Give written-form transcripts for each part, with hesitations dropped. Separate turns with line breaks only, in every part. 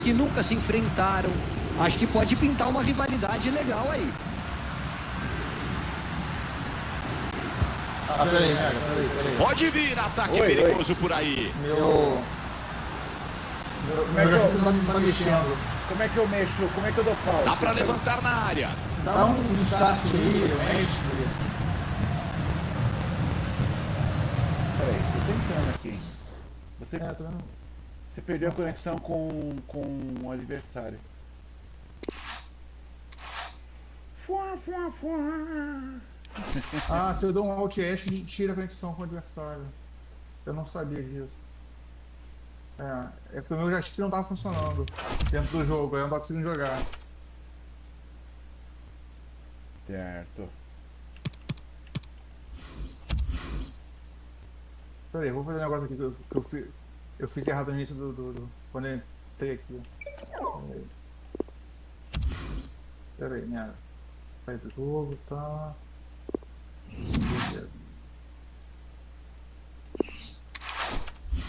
que nunca se enfrentaram. Acho que pode pintar uma rivalidade legal aí.
Peraí.
Pode vir ataque perigoso por aí.
Tá mexendo.
Como é que eu mexo? Como é que eu dou pause?
Dá pra levantar na área.
Dá um start aí, mexe.
Peraí, tô tentando aqui. Você,
Tô vendo.
você perdeu a conexão com o adversário.
Ah, se eu dou um Alt S, tira a conexão com o adversário. Eu não sabia disso. É porque o meu joystick não tava funcionando dentro do jogo, aí eu não tava conseguindo jogar.
Certo.
Peraí, vou fazer um negócio aqui que eu fiz errado no início quando eu entrei aqui. Peraí, minha. Sai do jogo, tá. Beleza.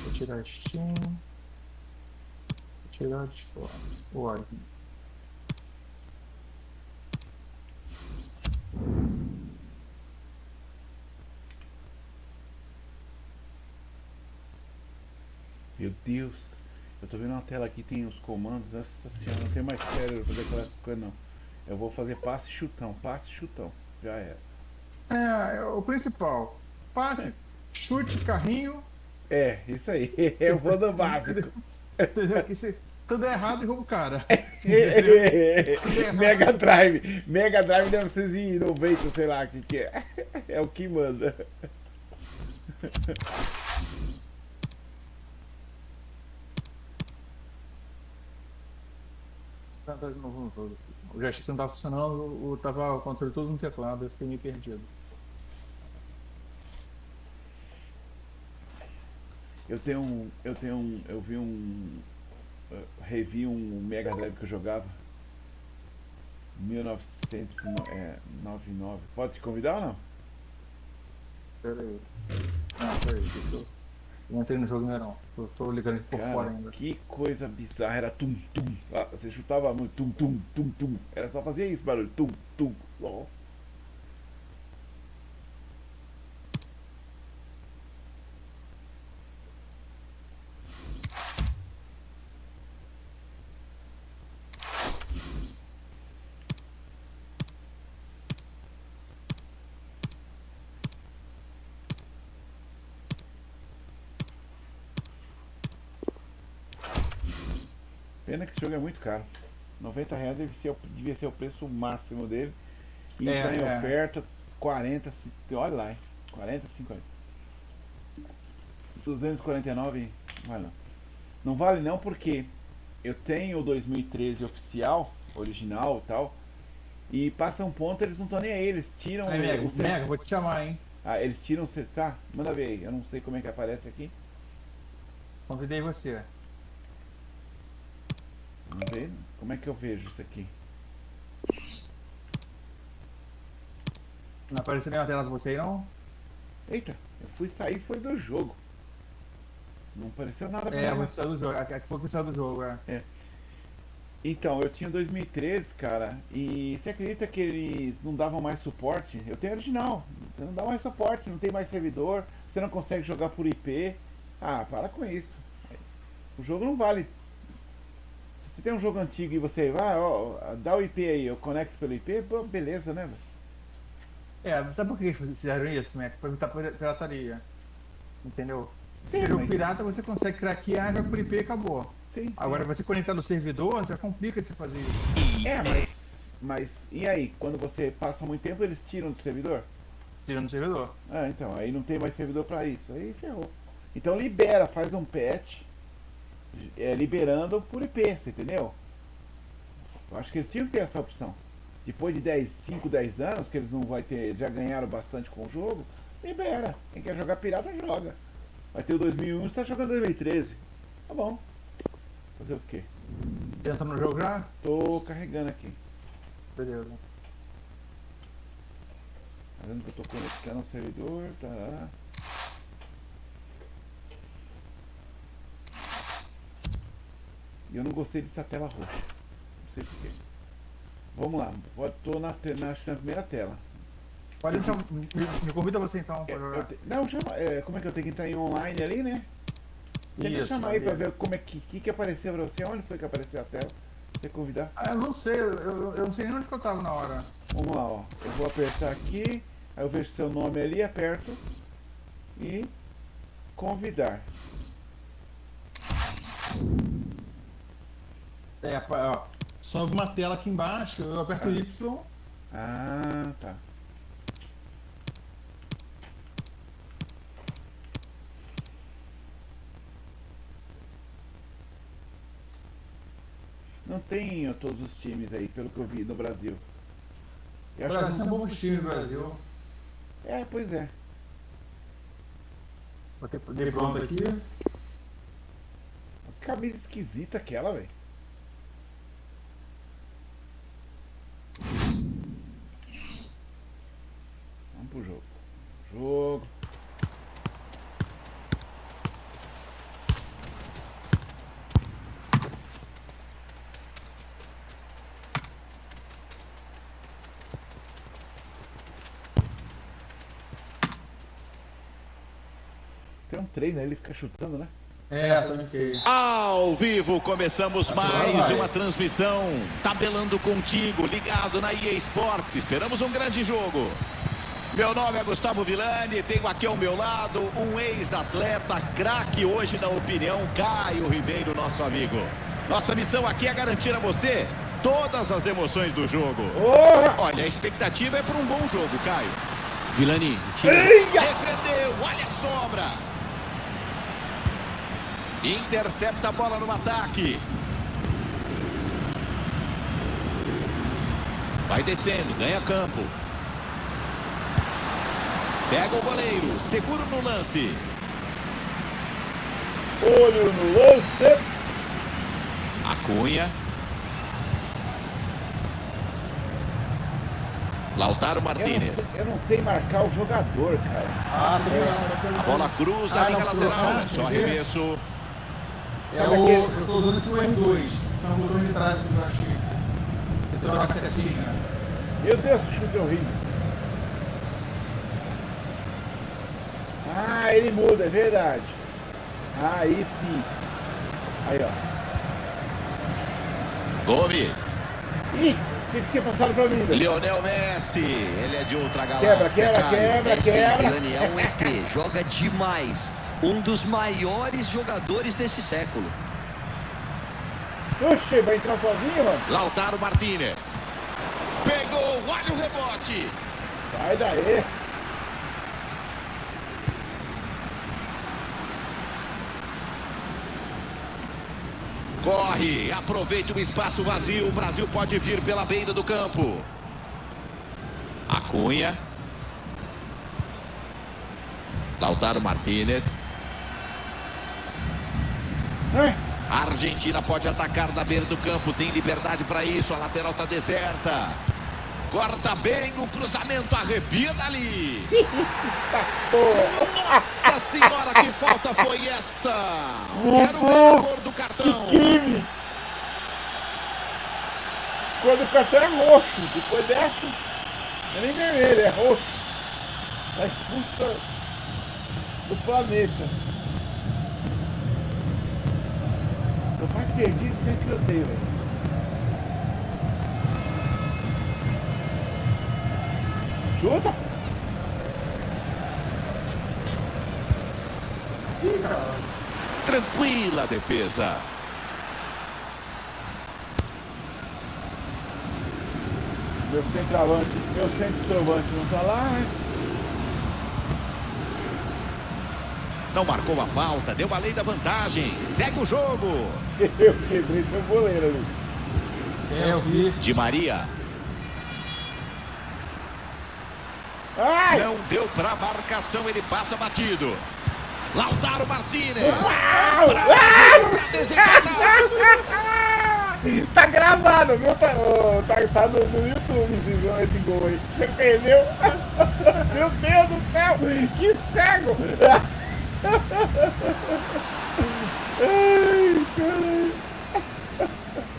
Vou tirar a Steam. Vou tirar a Discord. O Origin.
Meu Deus. Eu tô vendo uma tela aqui, tem os comandos. Nossa senhora, não tem mais cérebro pra fazer aquelas coisas não. Eu vou fazer passe e chutão, já era.
É o principal. Passe, chute, carrinho.
É, isso aí. Eu vou no básico.
Entendeu? Que se tudo é errado, derruba o cara.
Mega Drive 1990, sei lá o que é. É o que manda.
O joystick não tava funcionando, tava o controle todo no teclado, eu fiquei meio perdido.
Revi um Mega Drive que eu jogava. 1999. Pode te convidar ou não?
Peraí. Peraí, deixa eu. Eu entrei no jogo NERON. Eu tô ligando aqui por fora ainda.
Que coisa bizarra, era tum-tum. Ah, você chutava muito, tum-tum, tum-tum. Era só fazer isso, barulho, tum-tum. Nossa. Pena que esse jogo é muito caro. R$90 devia ser o preço máximo dele. E tá em oferta 40, olha lá, hein? 40, 50. 249, vai não. Não vale não porque eu tenho o 2013 oficial, original e tal. E passa um ponto, eles não estão nem aí, eles tiram
Mega, vou te chamar, hein?
Ah, eles tiram o tá? Manda ver aí, eu não sei como é que aparece aqui.
Convidei você.
Vamos ver, como é que eu vejo isso aqui?
Não apareceu nenhuma tela pra você aí, não?
Eita, eu fui sair, foi do jogo. Não apareceu nada pra mim.
Você saiu do jogo. Aqui foi que saiu do jogo,
Então, eu tinha 2013, cara, e você acredita que eles não davam mais suporte? Eu tenho original, você não dá mais suporte, não tem mais servidor, você não consegue jogar por IP. Ah, para com isso. O jogo não vale. Se você tem um jogo antigo e você vai, dá o IP aí, eu conecto pelo IP, pô, beleza, né?
Sabe por que eles fizeram isso, Mac? Pra evitar pirataria. Entendeu?
Sim,
O pirata você consegue craquear, vai por IP e acabou.
Sim.
Agora você conectar no servidor, já complica você fazer isso.
Mas e aí? Quando você passa muito tempo, eles tiram do servidor?
Tirando o servidor.
Então, aí não tem mais servidor pra isso. Aí ferrou. Então libera, faz um patch liberando por IP, você entendeu? Eu acho que eles tinham que ter essa opção. Depois de 5, 10 anos, que eles não vão ter, já ganharam bastante com o jogo, libera. Quem quer jogar pirata, joga. Vai ter o 2001, você tá jogando 2013. Tá bom. Fazer o quê?
Entra no jogo já?
Tô carregando aqui.
Beleza.
Tá vendo que eu tô conectando o servidor, tá? E eu não gostei dessa tela roxa. Não sei porquê. Vamos lá, tô na primeira tela.
Pode me convida você então pra jogar.
Não, chama, como é que eu tenho que entrar em online ali, né? Tenta
Isso,
chamar aí pra ver como é que apareceu pra você. Onde foi que apareceu a tela? Você convidar?
Ah, eu não sei, eu não sei nem onde que eu tava na hora.
Vamos lá, ó. Eu vou apertar aqui, aí eu vejo seu nome ali, aperto e convidar.
Ó, sobe uma tela aqui embaixo, eu aperto Y.
Ah, tá. Não tem todos os times aí, pelo que eu vi no Brasil. Eu
O
acho
Brasil
que
é um bom time no Brasil.
pois é.
Vou ter pronto aqui.
Que camisa esquisita aquela, velho. Vamos pro jogo. Jogo. Tem um treino aí, ele fica chutando, né?
Também fiquei.
Ao vivo, começamos mais uma transmissão. Tabelando contigo, ligado na EA Sports. Esperamos um grande jogo. Meu nome é Gustavo Villani, tenho aqui ao meu lado um ex-atleta, craque hoje na opinião, Caio Ribeiro, nosso amigo. Nossa missão aqui é garantir a você todas as emoções do jogo. Olha, a expectativa é para um bom jogo, Caio.
Villani,
Defendeu, olha a sobra. Intercepta a bola no ataque. Vai descendo, ganha campo. Pega o goleiro, seguro no lance.
Olho no lance.
Acunha. Lautaro Martínez.
Eu não sei marcar o jogador, cara.
A bola cruza a linha lateral. É só arremesso.
Eu tô usando aqui o R2. São botões de trás do joystick. Eu tô na setinha.
Meu Deus, que chute horrível. Ah, ele muda, é verdade. Aí sim. Aí, ó.
Gomes.
Ih, tinha que ser passado pra mim.
Lionel Messi. Ele é de outra galáxia.
Quebra.
Villani é um ET, joga demais. Um dos maiores jogadores desse século.
Oxe, vai entrar sozinho, mano?
Lautaro Martínez. Pegou, olha o rebote.
Sai daí.
Corre, aproveita o espaço vazio. O Brasil pode vir pela beira do campo. Acunha. Lautaro Martínez. A Argentina pode atacar da beira do campo. Tem liberdade para isso. A lateral está deserta. Corta bem o cruzamento. Arrepia dali. Nossa senhora, que falta foi essa? Quero ver a cor do cartão.
Cor do cartão é roxo. Depois dessa, não é nem vermelho, é roxo. Tá expulso do planeta. Eu mais perdido sempre que eu tenho, velho. Chuta!
Tranquila a defesa.
Meu centroavante não tá lá, né?
Não marcou a falta, deu a lei da vantagem. Segue o jogo.
Eu quebrei seu goleiro ali.
Eu vi.
Di Maria.
Ai!
Não deu pra marcação, ele passa batido. Lautaro Martínez.
Tá gravado, viu? Tá no YouTube esse gol aí. Você perdeu? Meu Deus do céu! Que cego! Ai, caralho!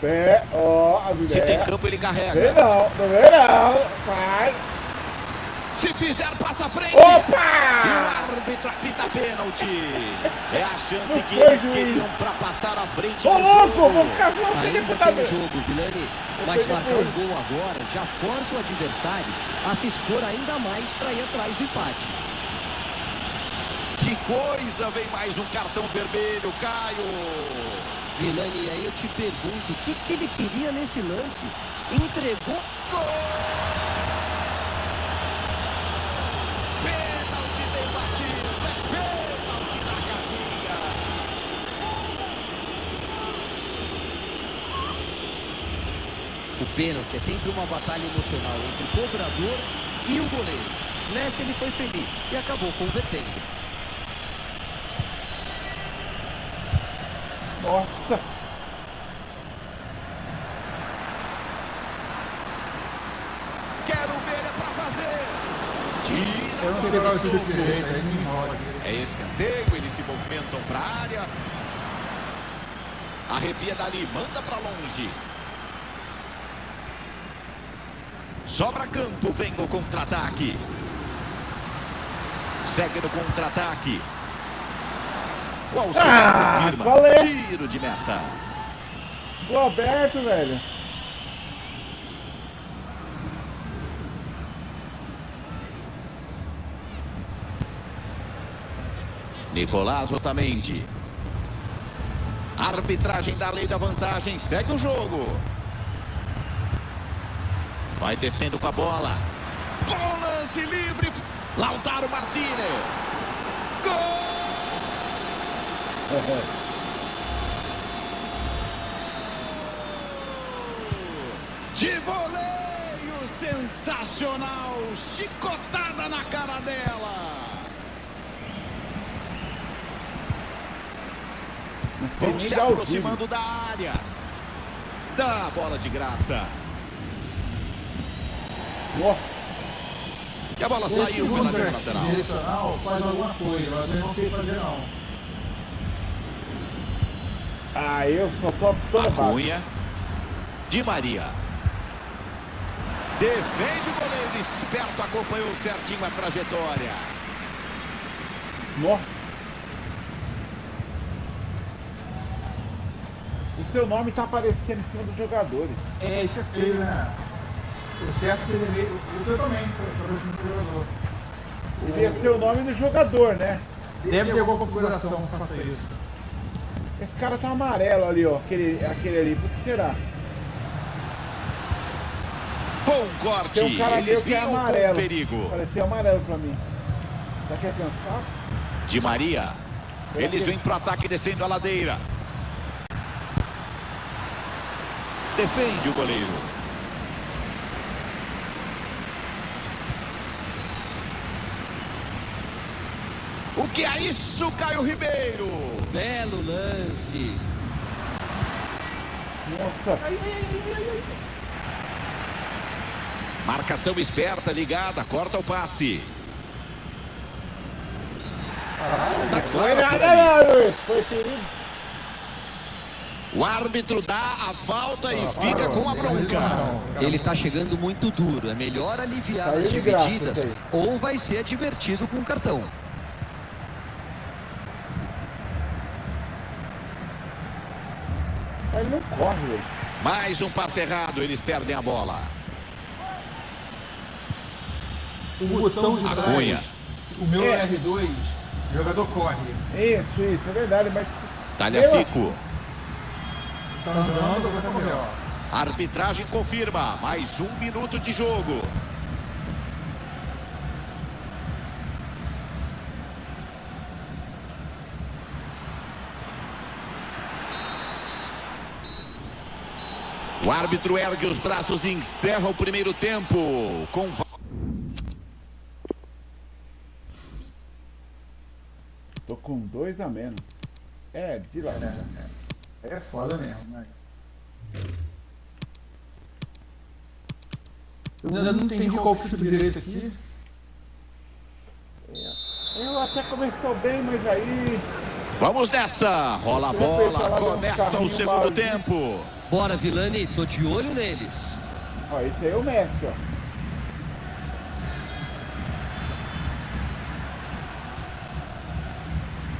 Pé, ó, a
Se tem
mulher.
campo, ele carrega.
Vem não, vai.
Se fizer, passa à frente.
Opa!
E o árbitro apita pênalti. É a chance
Não
que
foi,
eles
juiz.
queriam para passar à frente
Ô,
do
louco,
jogo.
vou ficar só
Ainda
um
tem um jogo, Vilani, mas
peguei
marcar
tudo.
um gol agora já força o adversário a se expor ainda mais para ir atrás do empate.
Que coisa, vem mais um cartão vermelho, Caio.
Vilani, aí eu te pergunto, o que ele queria nesse lance? Entregou.
Pênalti bem batido, é pênalti na casinha.
O pênalti é sempre uma batalha emocional entre o cobrador e o goleiro. Nessa ele foi feliz e acabou convertendo.
Nossa.
Quero ver, é pra fazer. Tira.
Eu não sei levar o tudo direito, aí me enrola.
É escanteio, eles se movimentam para a área. Arrepia dali, manda para longe. Sobra campo, vem o contra-ataque. Segue no contra-ataque. O auxiliar confirma.
qual é?
Tiro de meta.
Gol aberto, velho.
Nicolás Otamendi. Arbitragem da lei da vantagem. Segue o jogo. Vai descendo com a bola. Bom lance livre. Lautaro Martínez. Gol! De voleio sensacional. Chicotada na cara dela. Vão se aproximando da área. Dá a bola de graça.
Nossa.
E a bola saiu pela linha lateral.
Direcional, faz alguma coisa, eu não sei fazer não.
Ah, eu só tô tomando.
Cunha. Di Maria. Defende o goleiro, esperto, acompanhou certinho a trajetória.
Nossa. O seu nome tá aparecendo em cima dos jogadores.
É, isso é feio, né? O certo seria o teu também, para o jogador.
Devia ser o nome do jogador, né?
Deve ter alguma configuração que faça isso.
Esse cara tá amarelo ali, ó. Aquele ali. Por que será?
Bom corte.
Tem um cara
Eles
meu que é
vinham com
amarelo.
perigo.
Parecia amarelo pra mim. Já quer pensar?
Di Maria. Eles vêm pro ataque descendo a ladeira. Defende o goleiro. O que é isso, Caio Ribeiro?
Belo lance.
Nossa.
Marcação esperta, ligada, corta o passe. Tá
Foi
claro por
nada
ali.
não, Luiz. Foi perigo.
O árbitro dá a falta e fica com a bronca.
Ele tá chegando muito duro. É melhor aliviar
Saiu
as
de graça
divididas
isso aí.
ou vai ser advertido com cartão.
Ele não corre, velho.
Mais um passe errado, eles perdem a bola.
O botão de
Cunha.
trás, o meu é R2, o jogador corre.
Isso, é verdade, mas...
Talhafico.
Tá andando, vai correr, ó.
Arbitragem confirma. Mais 1 minuto de jogo. O árbitro ergue os braços e encerra o primeiro tempo.
Tô com 2 a menos. É, de lá.
É foda mesmo, né? Eu ainda não entendi qual foi o direito aqui.
Eu até começou bem, mas aí...
Vamos nessa. Rola a bola. Começa o segundo tempo.
Bora, Vilani, tô de olho neles.
Ó, esse aí é o Messi, ó.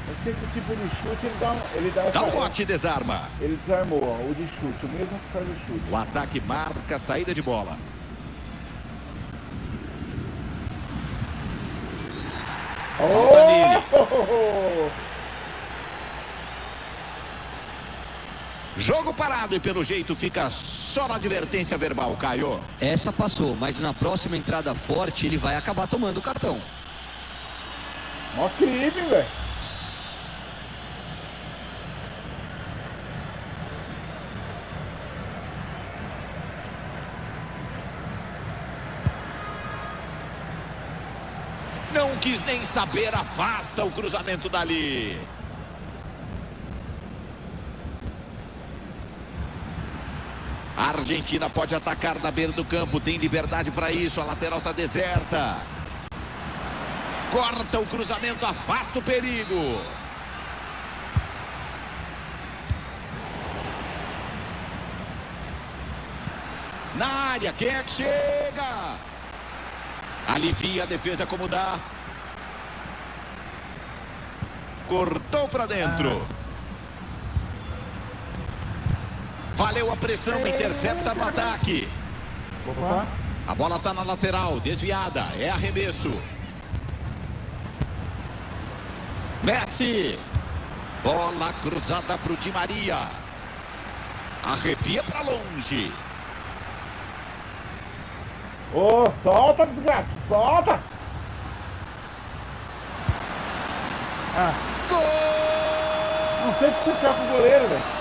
Eu sei que o tipo de chute ele dá
Dá um
essa-
bote e desarma.
Ele desarmou, ó, o de chute, o mesmo que faz o chute.
O ataque marca a saída de bola. Falta nele. Jogo parado e pelo jeito fica só na advertência verbal, Caio.
Essa passou, mas na próxima entrada forte ele vai acabar tomando o cartão.
Ó, crime, velho.
Não quis nem saber, afasta o cruzamento dali. A Argentina pode atacar na beira do campo, tem liberdade para isso, a lateral está deserta. Corta o cruzamento, afasta o perigo. Na área, quem é que chega? Alivia a defesa como dá. Cortou para dentro. Valeu a pressão, intercepta no ataque.
Opa.
A bola está na lateral, desviada, é arremesso. Messi. Bola cruzada para o Di Maria. Arrepia para longe.
Ô, solta, desgraça, solta.
Gol!
Não sei o que você com o goleiro, velho.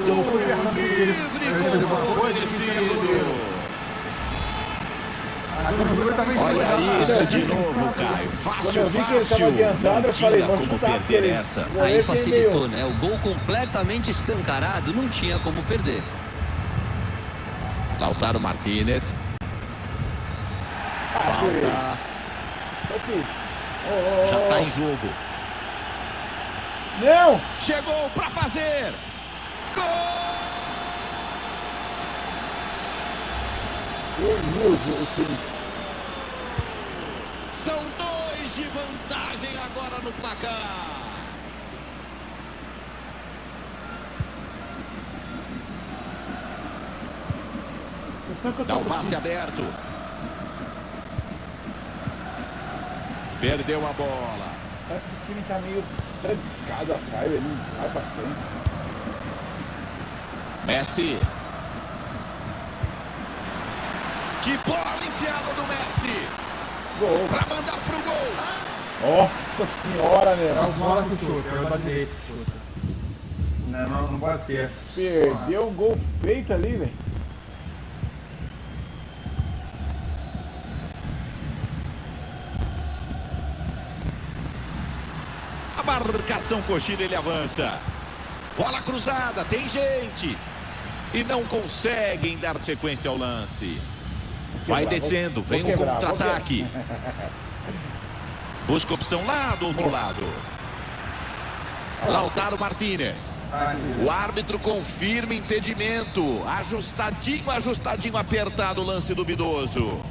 Eu fui errando ele.
Livre gol oferecido. Olha isso de novo, Caio.
Quando eu
Fácil,
vi que ele tava
fácil.
adiantado, eu falei,
Não
vou
tinha como
chutar
perder
aquele.
essa.
Aí facilitou, né? O gol completamente escancarado, não tinha como perder.
Lautaro Martínez. Falta.
Aqui.
Já está em jogo.
Não!
Chegou para fazer. Gol! São 2 de vantagem agora no placar. Dá um passe aberto. Perdeu a bola.
Parece que o time tá meio trancado atrás, ele não vai pra frente.
Messi. Que bola enfiada do Messi.
Gol.
Para mandar pro gol.
Nossa senhora,
É
né?
o bola que chuta, é o da direita que chuta. Não pode ser.
Perdeu um gol feito ali, velho.
A marcação coxilha, ele avança. Bola cruzada, tem gente. E não conseguem dar sequência ao lance. Vai descendo, vem um contra-ataque. Busca opção lá do outro lado. Lautaro Martínez. O árbitro confirma impedimento. Ajustadinho, apertado o lance duvidoso.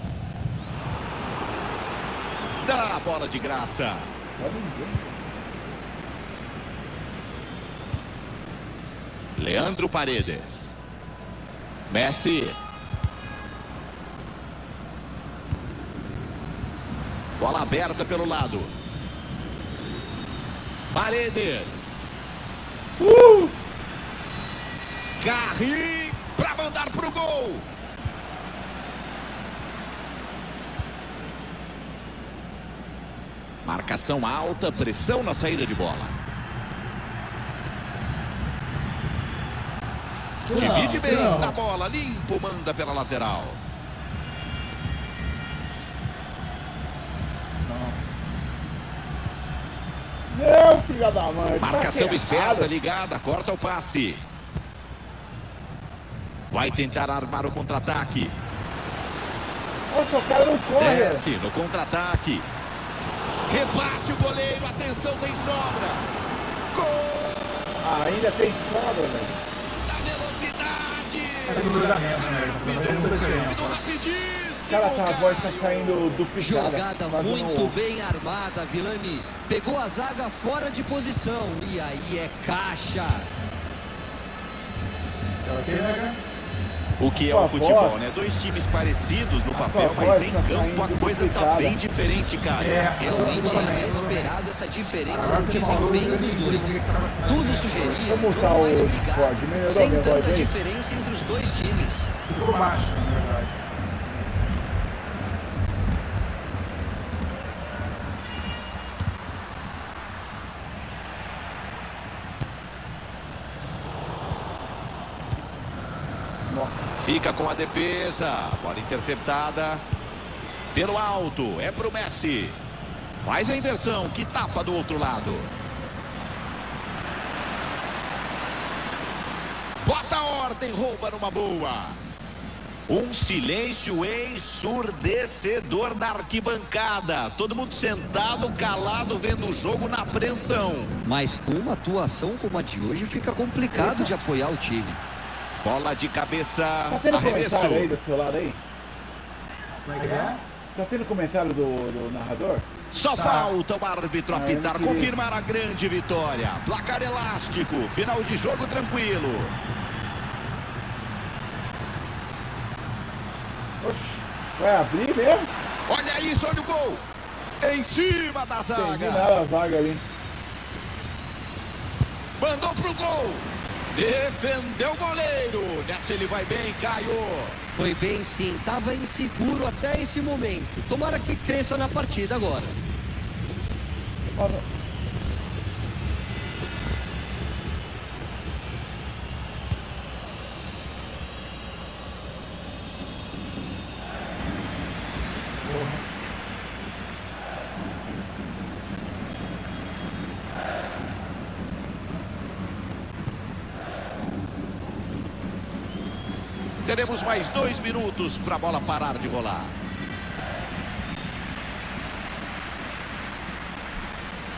Dá a bola de graça. Leandro Paredes. Messi. Bola aberta pelo lado. Paredes. Carrinho para mandar pro gol. Marcação alta, pressão na saída de bola. Divide bem na bola, limpo, manda pela lateral.
Não, filha da mãe.
Marcação
tá
esperta,
errado.
ligada, corta o passe. Vai tentar armar o contra-ataque.
Nossa, o cara não corre.
Desce no contra-ataque. Rebate o goleiro, atenção, tem sobra. Gol!
Ainda tem sobra, velho.
Da
do cruzamento, né?
Cara, a voz tá saindo do picada.
Jogada muito bem armada, Vilani. Pegou a zaga fora de posição. E aí é caixa.
O que é o futebol, né? Dois times parecidos no papel, mas em campo a coisa tá bem diferente, cara.
Realmente é inesperado essa diferença no desempenho dos dois. Tudo sugeria um jogo mais brigado, sem tanta diferença entre os dois times.
Ficou baixo, na verdade.
Fica com a defesa, bola interceptada pelo alto, é pro Messi. Faz a inversão, que tapa do outro lado. Bota a ordem, rouba numa boa. Um silêncio ensurdecedor na arquibancada. Todo mundo sentado, calado, vendo o jogo na apreensão.
Mas com uma atuação como a de hoje, fica complicado de apoiar o time.
Bola de cabeça,
Tá tendo
arremesso.
comentário aí do seu lado aí?
Como é que é?
Tá tendo comentário do narrador?
Só falta o árbitro apitar, confirmar a grande vitória. Placar elástico, final de jogo tranquilo.
Oxi, vai abrir mesmo?
Olha isso, olha o gol. Em cima da
Entendi
zaga.
nada a zaga ali.
Mandou pro gol. Defendeu o goleiro. Nessa ele vai bem, Caio.
Foi bem sim, estava inseguro até esse momento. Tomara que cresça na partida agora.
Mano,
Teremos mais 2 minutos para a bola parar de rolar.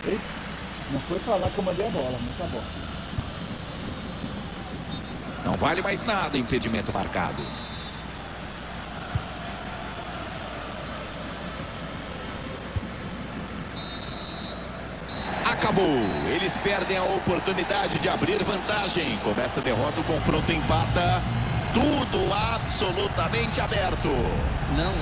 ei, não foi pra lá que eu mandei a bola, mas tá bom.
Não vale mais nada, impedimento marcado. Acabou. Eles perdem a oportunidade de abrir vantagem. Começa a derrota, o confronto empata. Tudo absolutamente aberto.
Não.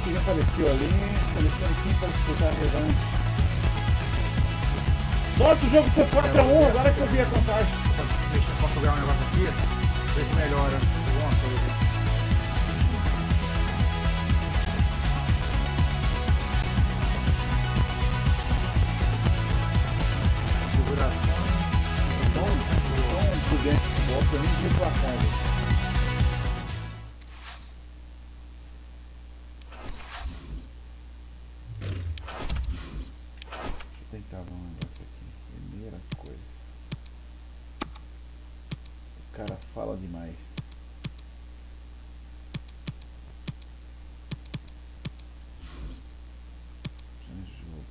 Quem apareceu ali, seleção aqui para disputar a revanche. Nossa, o jogo foi 4-1, agora que eu vi a contagem.
Deixa eu posso jogar um negócio aqui, ver se melhora alguma coisa.
Volta nem de passagem. Deixa eu tentar ver um negócio aqui. Primeira coisa. O cara fala demais. Jogo.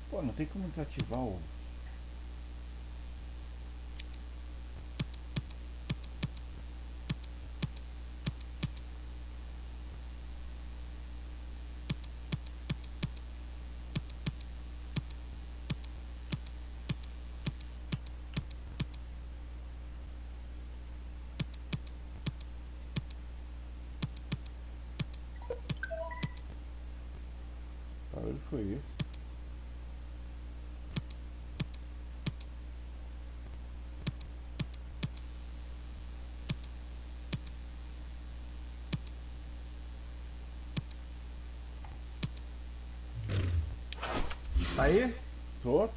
Pô, não tem como desativar o... Que barulho foi esse?
Aí?
Tô.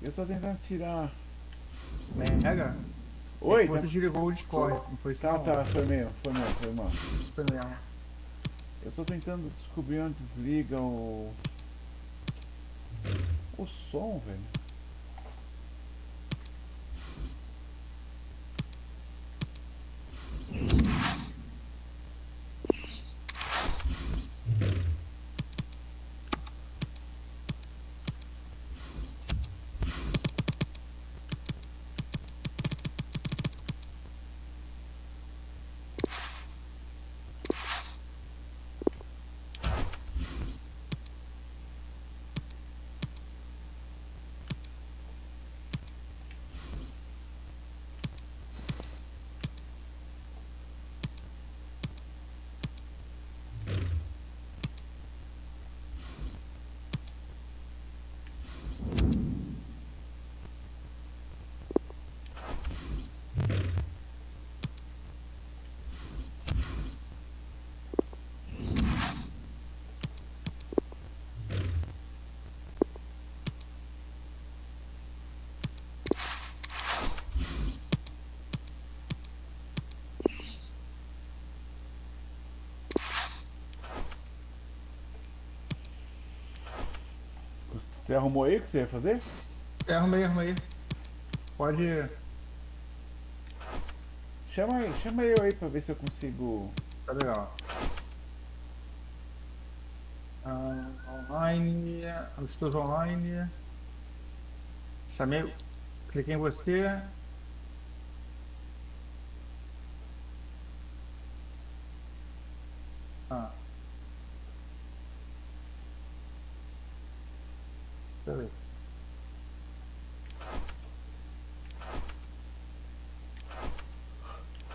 Eu tô tentando tirar.
Mega?
Oi,
Você desligou o Discord, não foi isso?
Tá,
não?
tá, foi mal.
Foi mesmo.
Eu tô tentando descobrir onde desliga o som, velho. Você arrumou aí o que você ia fazer?
Arrumei. Pode.
Chama eu aí pra ver se eu consigo.
Tá legal. Online. Amistoso online. Chamei. Cliquei em você. Peraí.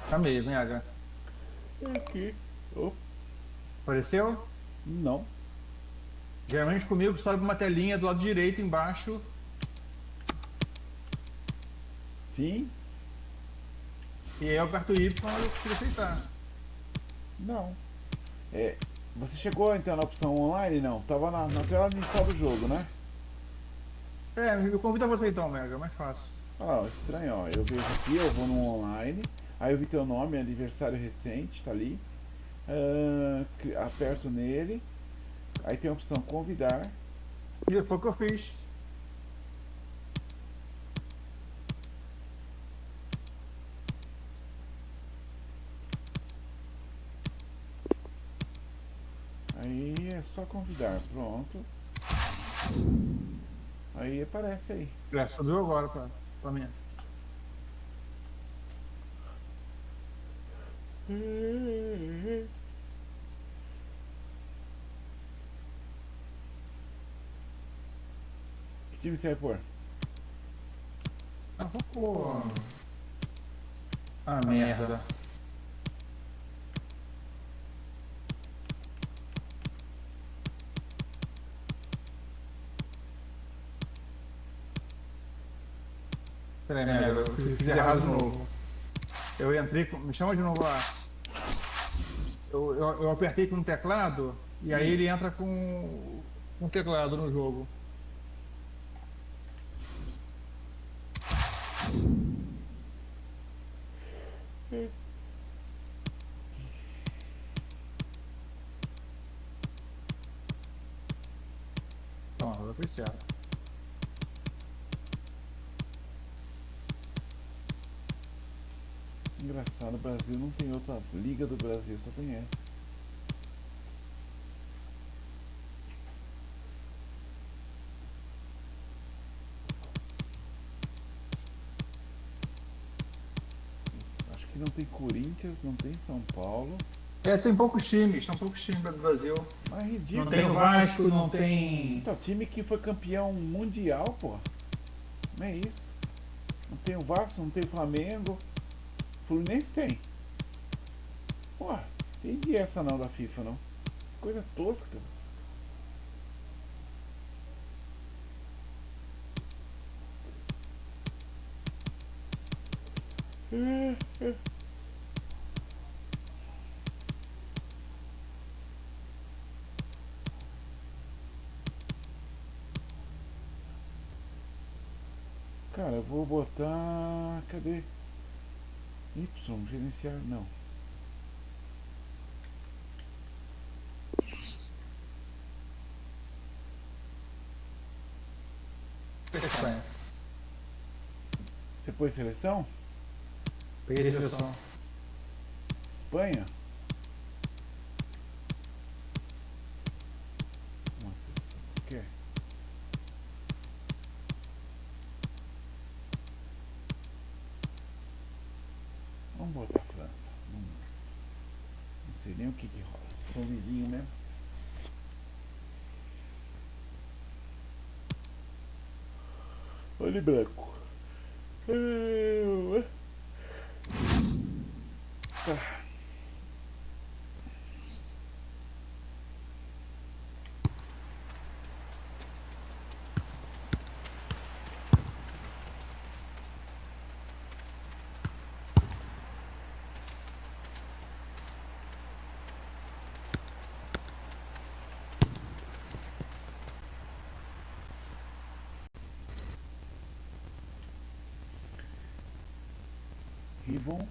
Chamei, Mega.
Aqui. Oh,
Apareceu?
não.
Geralmente comigo sobe uma telinha do lado direito embaixo.
Sim?
E aí eu aperto Y e eu consigo aceitar.
Não. Você chegou então na opção online? Não. Tava na tela inicial do jogo, né?
Eu convido a você então, Mega, é mais fácil.
Ah, estranho, ó. Eu vejo aqui, eu vou no online. Aí eu vi teu nome, aniversário recente, tá ali. Aperto nele. Aí tem a opção convidar.
E foi o que eu fiz.
Aí é só convidar, pronto. Aí aparece aí.
Subiu agora pra mim.
Que time você vai pôr?
Vou pôr. Merda. Peraí, Mega, eu fiz errado de novo. Eu entrei com. Me chama de novo lá. Eu apertei com o teclado e aí ele entra com o teclado no jogo. Então, agora foi certo.
Engraçado, o Brasil não tem outra liga do Brasil, só tem essa. Acho que não tem Corinthians, não tem São Paulo.
Tem poucos times, são poucos times do Brasil.
Mas é ridículo.
Não tem o Vasco, não tem.
Então, time que foi campeão mundial, pô. Não é isso. Não tem o Vasco, não tem o Flamengo. Fluminense tem. Pô, entendi essa não da FIFA, não. Coisa tosca. Cara, eu vou botar... Cadê? Y, gerenciar... Não.
Espanha.
Você pôs seleção?
Peguei a seleção.
Espanha? Uma seleção qualquer. Vamos botar a França. Não sei nem o que rola. Sou um vizinho mesmo. Olha branco. Tá. Ribon.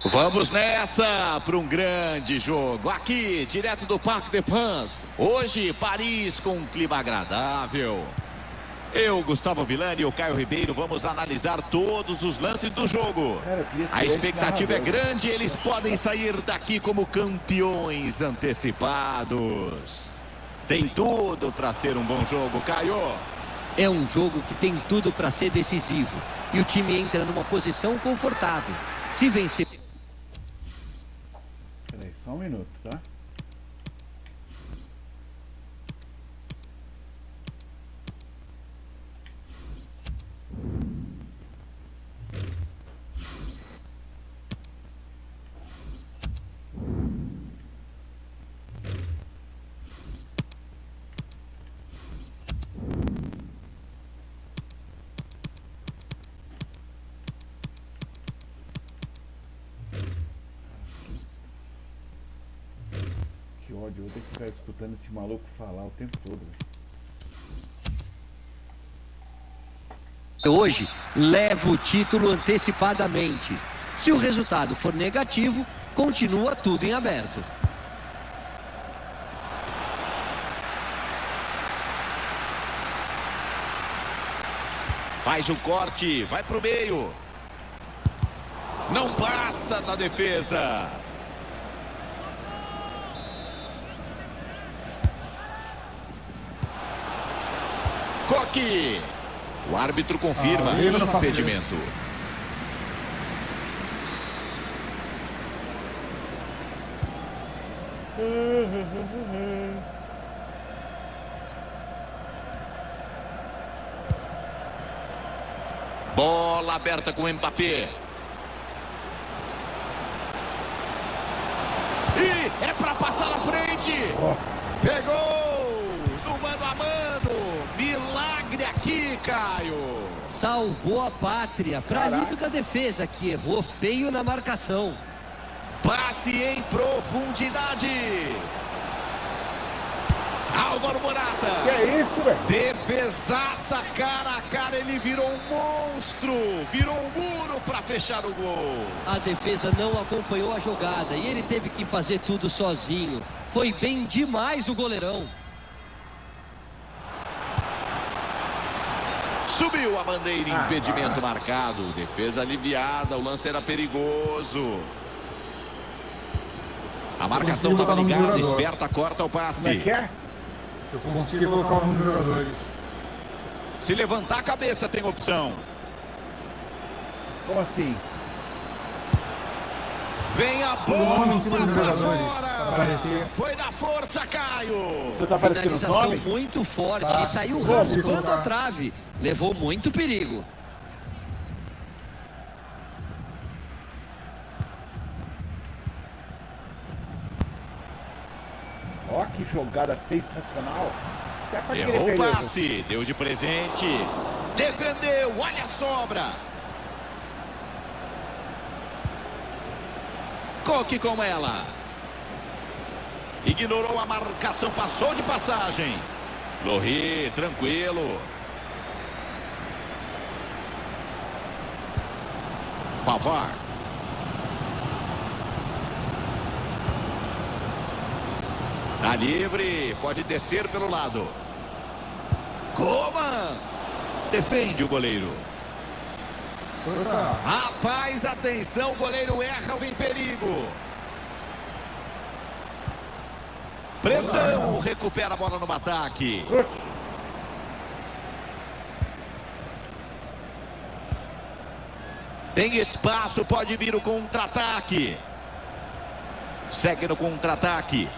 Vamos nessa para um grande jogo aqui, direto do Parque des Princes. Hoje, Paris com um clima agradável. Eu, Gustavo Villani e o Caio Ribeiro vamos analisar todos os lances do jogo. A expectativa é grande, eles podem sair daqui como campeões antecipados. Tem tudo para ser um bom jogo, Caio.
É um jogo que tem tudo para ser decisivo. E o time entra numa posição confortável. Se vencer...
Peraí, só um minuto, tá? Que ódio, eu vou ter que ficar escutando esse maluco falar o tempo todo.
Hoje, leva o título antecipadamente. Se o resultado for negativo, continua tudo em aberto.
Faz o corte, vai pro meio. Não passa na defesa. Coque. O árbitro confirma impedimento. Bola aberta com o Mbappé. E é para passar à frente. Pegou no mano a mano. Milagre aqui, Caio.
Salvou a pátria para alívio da defesa, que errou feio na marcação.
Passe em profundidade. Álvaro Morata.
Que é isso, velho?
Defesaça cara a cara, ele virou um monstro. Virou um muro para fechar o gol.
A defesa não acompanhou a jogada e ele teve que fazer tudo sozinho. Foi bem demais o goleirão.
Subiu a bandeira, impedimento marcado. Defesa aliviada, o lance era perigoso. A marcação estava ligada, esperta, corta o passe.
Como é que é?
Eu consegui colocar um dos jogadores.
Se levantar a cabeça tem opção.
Como assim?
Vem a bola pra fora.
Aparecer.
Foi da força, Caio.
Você tá aparecendo o
Finalização
nome?
muito forte
Tá.
e saiu
Vou
raspando
colocar.
a trave. Levou muito perigo.
Ó, que jogada sensacional. Até pra querer
Errou o
perder,
passe, deu de presente. Defendeu, olha a sobra. Coque com ela. Ignorou a marcação, passou de passagem. Lorri, tranquilo. Pavar. Tá livre, pode descer pelo lado. Coman! Defende o goleiro. Rapaz, atenção, o goleiro erra, vem perigo. Pressão, recupera a bola no ataque. Tem espaço, pode vir o contra-ataque. Segue no contra-ataque.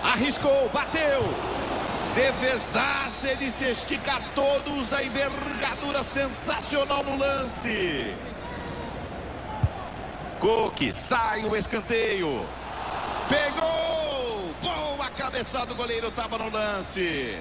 Arriscou, bateu. Defesaça, ele se estica todo, usa a envergadura sensacional no lance. Coque, sai o escanteio. Pegou! Boa cabeçada do goleiro, estava no lance.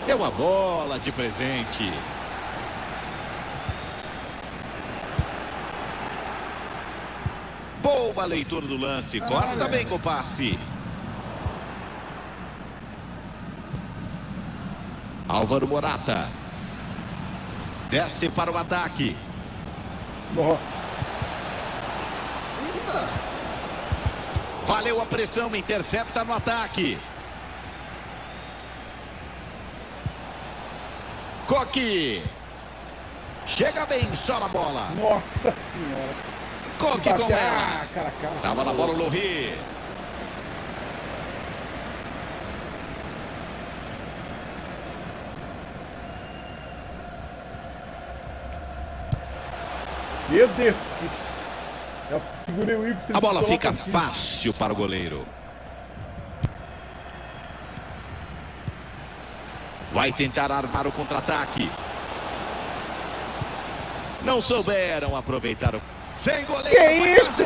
Deu a bola de presente. Boa leitura do lance. Corta bem com o passe. Álvaro Morata. Desce para o ataque. Valeu a pressão. Intercepta no ataque. Coque. Chega bem, só na bola.
Nossa senhora.
Coque com ela.
Cara.
Tava na bola o Lohri.
Meu Deus. Eu segurei o Y.
A bola fica fácil para o goleiro. Vai tentar armar o contra-ataque. Não souberam aproveitar o... Sem goleiro.
Que isso?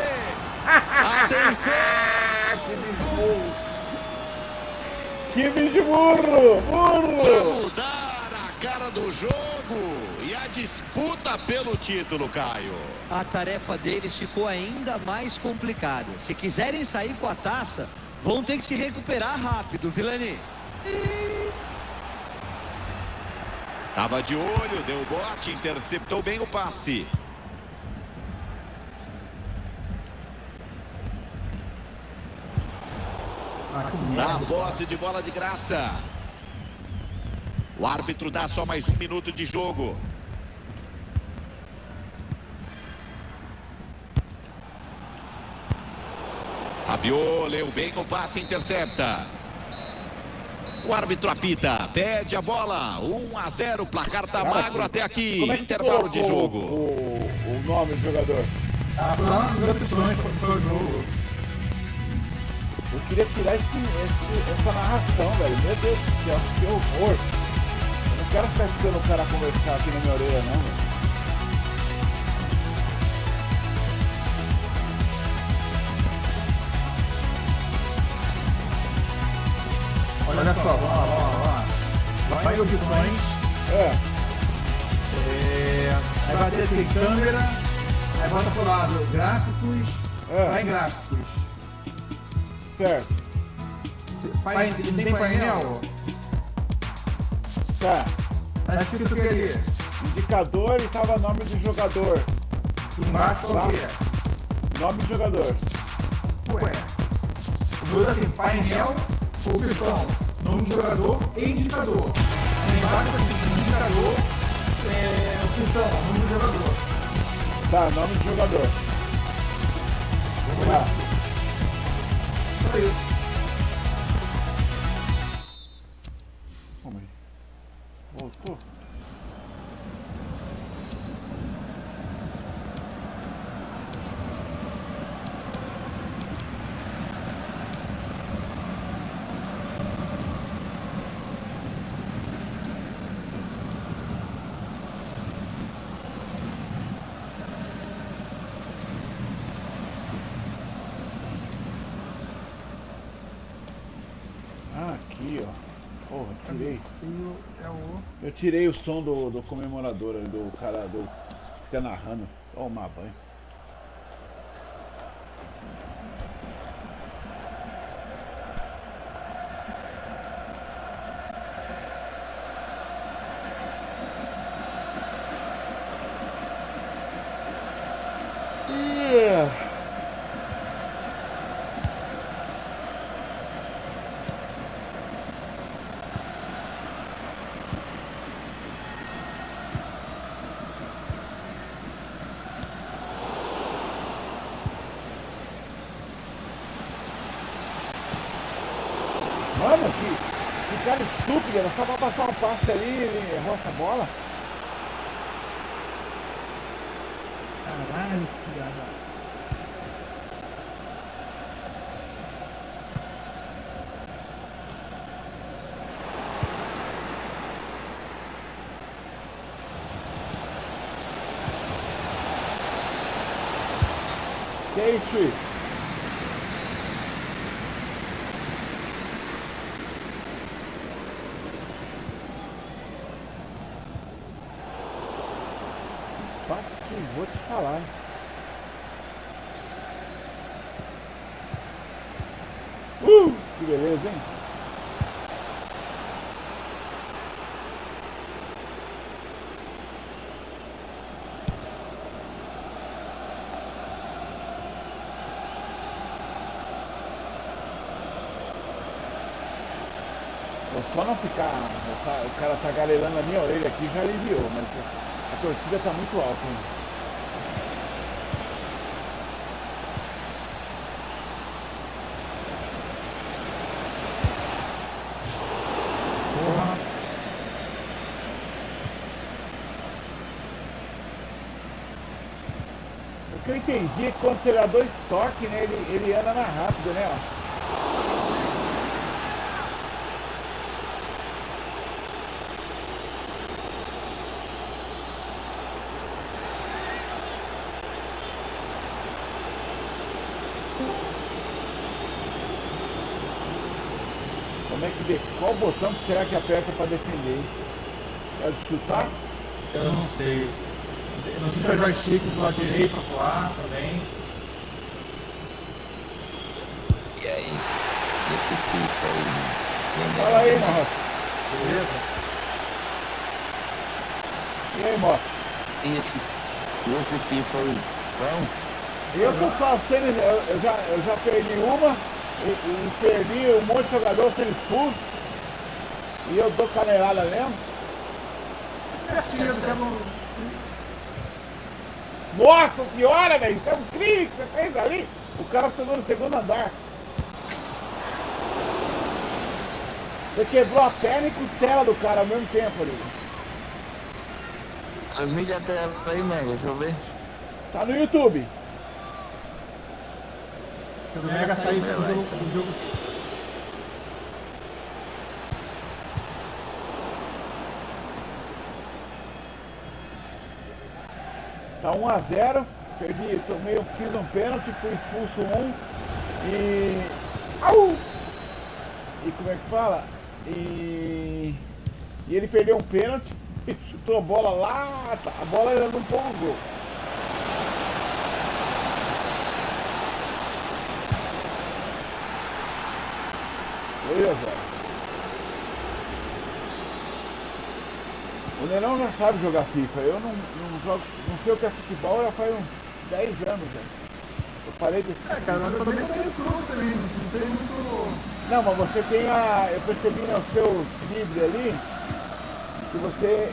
Atenção!
Que bicho burro!
Para mudar a cara do jogo e a disputa pelo título, Caio.
A tarefa deles ficou ainda mais complicada. Se quiserem sair com a taça, vão ter que se recuperar rápido, Vilani.
Tava de olho, deu o bote, interceptou bem o passe. Dá a posse de bola de graça. O árbitro dá só mais 1 minuto de jogo. Rabiot, leu bem o passe, intercepta. O árbitro apita, pede a bola. 1-0, placar tá magro até aqui.
Como é que
Intervalo de jogo.
O nome do jogador?
Foi lá nas opções quando foi o jogo.
Eu queria tirar essa narração, velho. Meu Deus do céu, que horror. Eu não quero ficar escutando o cara conversar aqui na minha orelha, não, velho.
Olha só, vamos lá. Vai em opções. Aí vai ter assim, câmera. Aí bota pro lado, gráficos. Vai em gráficos.
Certo.
Tem painel?
Tá.
Tá escrito o que ali?
Indicador e tava nome do jogador.
Embaixo qual que é?
Nome do jogador.
Ué. Muda assim, painel, opção, nome do jogador e indicador. Aí embaixo assim, indicador, opção, nome do jogador.
Tá, nome do jogador.
Vamos lá. Só isso.
Calma aí. Voltou? Aqui, ó. Porra, tirei.
É o...
Eu tirei o som do comemorador, do cara do que fica narrando. Toma banho. Mano, que cara estúpido, era só pra passar um passe ali, ele errou essa bola.
Caralho, que gada.
Que é isso, Luiz? Espaço que vou te falar. Que beleza, hein? Só não ficar, o cara tá galelando a minha orelha aqui já aliviou, mas a torcida tá muito alta, hein?
Porra.
O que eu entendi é que quando você dá 2 toques, né, ele anda mais rápido, né? Ó. Como é que qual botão que será que aperta para defender? Pode chutar?
Eu não sei. Não sei se é joystick do lado direito ou lá também.
E aí? Esse FIFA aí.
Fala aí, Marcos.
Beleza?
E aí, Marcos?
Esse FIFA aí. Vamos?
Eu tô só sendo. Eu já perdi uma e perdi um monte de jogador sendo expulso. E eu dou canelada mesmo.
É cedo, que é bom.
Nossa senhora, velho, isso é um crime que você fez ali. O cara chegou no segundo andar. Você quebrou a perna e costela do cara ao mesmo tempo ali.
Transmite a tela aí, Mega, deixa eu ver.
Tá no YouTube.
Se o Mega sair do jogo.
Tá 1-0. Perdi, fiz um pênalti, fui expulso e. Au! E como é que fala? E ele perdeu um pênalti, chutou a bola lá, a bola ainda não pôs o gol. Beleza. O Nerão já sabe jogar FIFA, eu não jogo, não sei o que é futebol, já faz uns 10 anos já. Eu parei desse.
Cara, eu também tô meio cru também, não sei muito.
Não, mas você tem a. Eu percebi nos seus dribles ali que você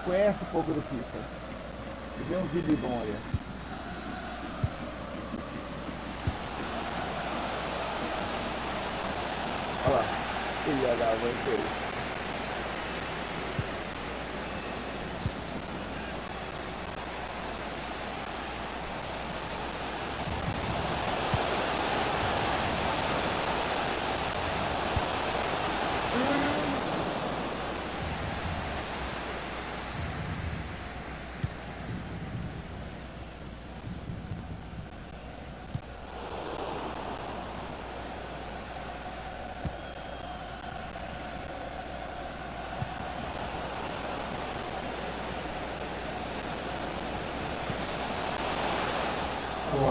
conhece um pouco do FIFA. Você vê uns dribles bons ali. Olha lá. Ele agarrou ele.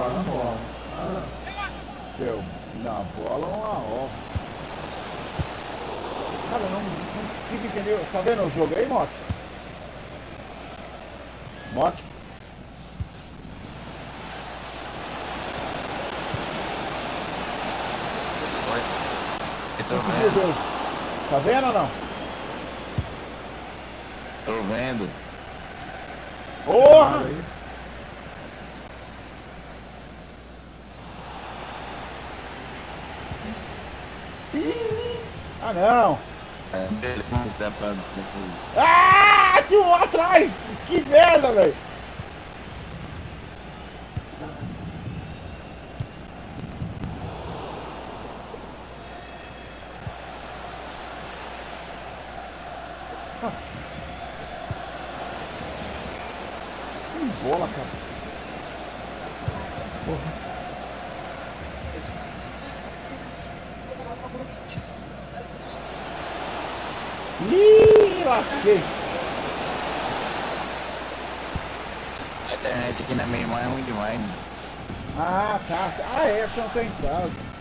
na bola.
Na bola é uma ova. Cara, eu não consigo entender. Tá vendo o jogo aí, Mock? Mock?
Eu tô
Conseguiu
vendo,
ver? Tá vendo ou não?
tô vendo.
Porra! Ah, não!
É, beleza, dá pra...
Ah, tinha um lá atrás! Que merda, velho! Que bola, cara! Ih, lasquei!
A internet aqui na minha irmã é ruim demais, né?
Ah, tá. Ah, é, você não tá em casa.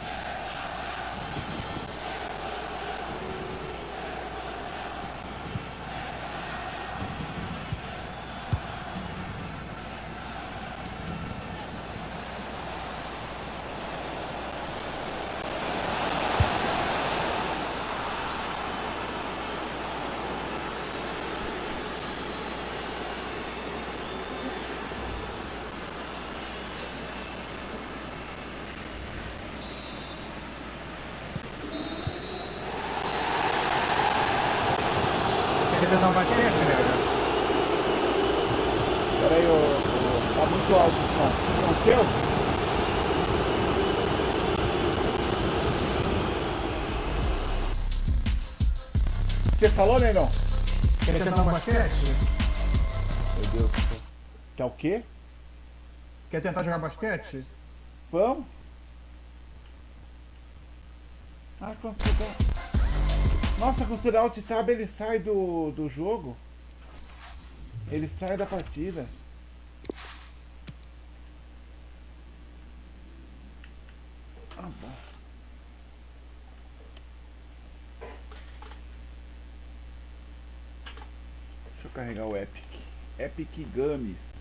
Quer tentar um basquete, né?
Pera aí, tá muito alto o som. Não, seu? Você falou, Negão?
Quer tentar um basquete?
Meu Deus do céu. Tá o quê?
Quer tentar jogar basquete?
Vamos? Ah, quando você dá... Nossa, quando você dá alt tab, ele sai do jogo. Ele sai da partida. Ah, bom. Deixa eu carregar o Epic. Epic Games.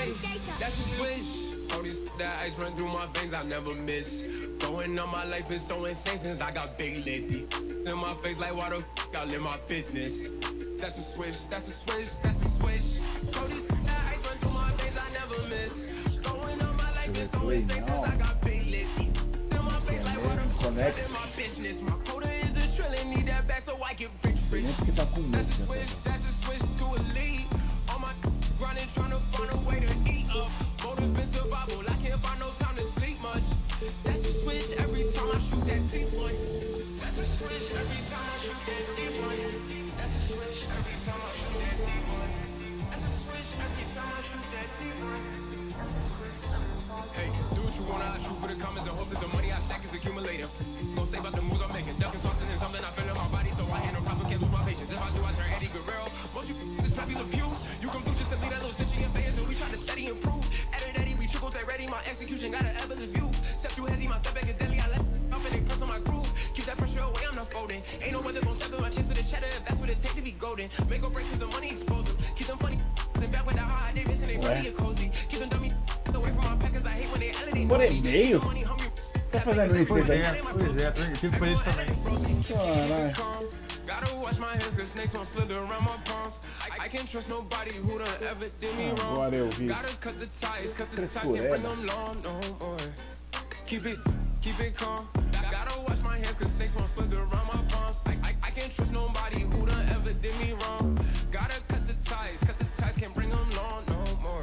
life, that's a switch. All this that ice run through my veins, I never miss. Going on my life is so insane since I got big ladies in my face like why the I live my business. That's a switch, that's a switch, that's a switch. All this that ice run through my veins, I never miss. Going on my life is so insane since I got big ladies in my face like why the I live my business. My quota is a trillion, need that back so I get rich. That's a switch to a lead. On my grinding, trying to find a way to eat up. Motive in survival, I can't find no time to sleep much. That's a switch every time I shoot that deep one. That's a switch every time I shoot that deep one. That's a switch every time I shoot that deep one. That's a switch every time I shoot that deep one. Hey, do what you wanna, I shoot for the comments and hope that the money I stack is accumulating. Don't say about the moves I'm making, ducking sauces and something I feel in my body, so I handle problems, can't lose my patience. If I do, I turn Eddie Guerrero. Most you this popular pew, you come through just to leave that little stitchy in phase, and we try to steady improve. Edit Eddie, we triple that ready, my execution got an evidence view. Step through hezzy, my step back is deadly, I let off and it comes on my groove. Keep that pressure away, I'm not folding. Ain't no weather gon' step in my chest for the cheddar if that's what it take to be golden. Make or break cause the money expose them. Keep them funny, then back with that hard Davis and they funny and cozy. Keep them dummy away from my packers, I hate when they elevate.
Por e-mail? Tá fazendo isso aí?
Pois é, eu tive pra isso também.
Caralho.
Gotta wash my hands cause snakes won't slither around my palms. I can't trust nobody who done ever did me wrong.
Agora eu vi.
Gotta cut the ties, can't bring them long no more. Keep it calm. Gotta wash my hands cause snakes won't slither around my palms. I can't trust nobody who done ever did me wrong. Gotta cut the ties, can't bring them long no more.